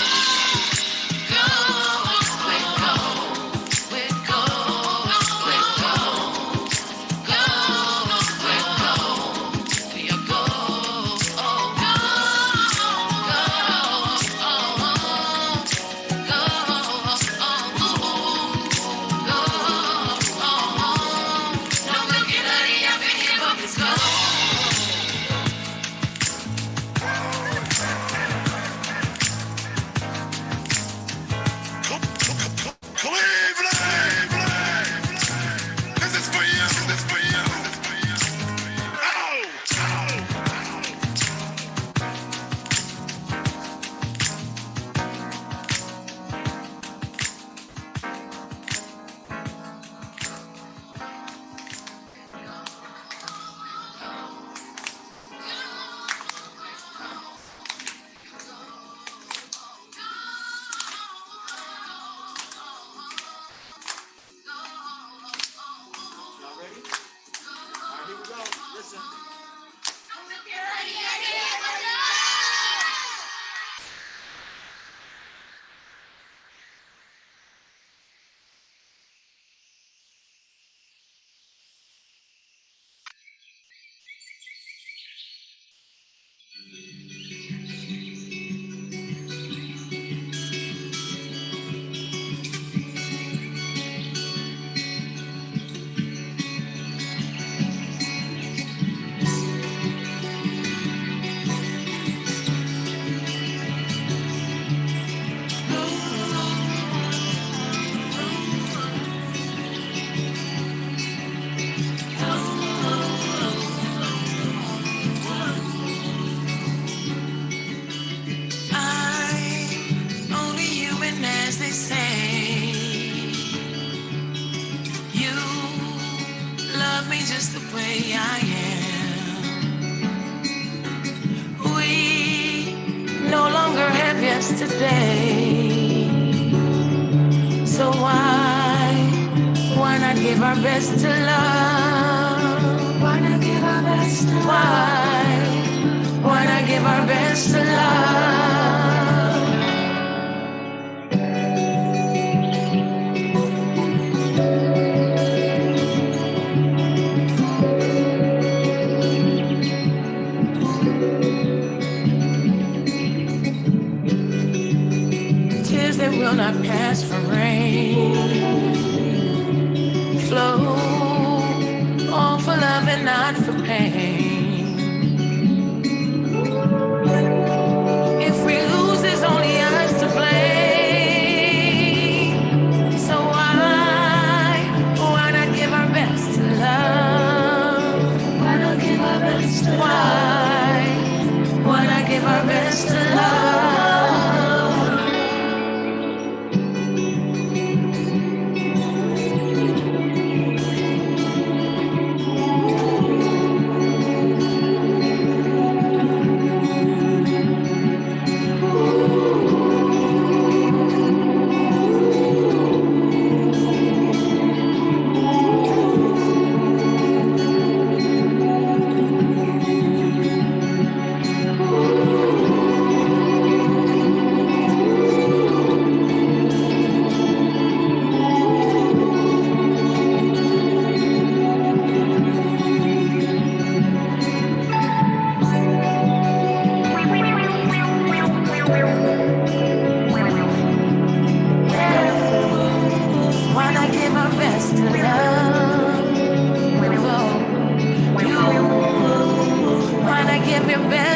Gold, with gold, with gold, with gold, gold, with gold. We are gold, gold, gold, just the way I am. We no longer have yesterday. So why not give our best to love? Why not give our best to love? Why not give our best to love? Tears that will not pass for rain flow all for love and not for pain. If we lose, there's only us to blame. So why not give our best to love? Why not give our best to love? Why not give our best to love? Why not give our best to love? Why not give your best?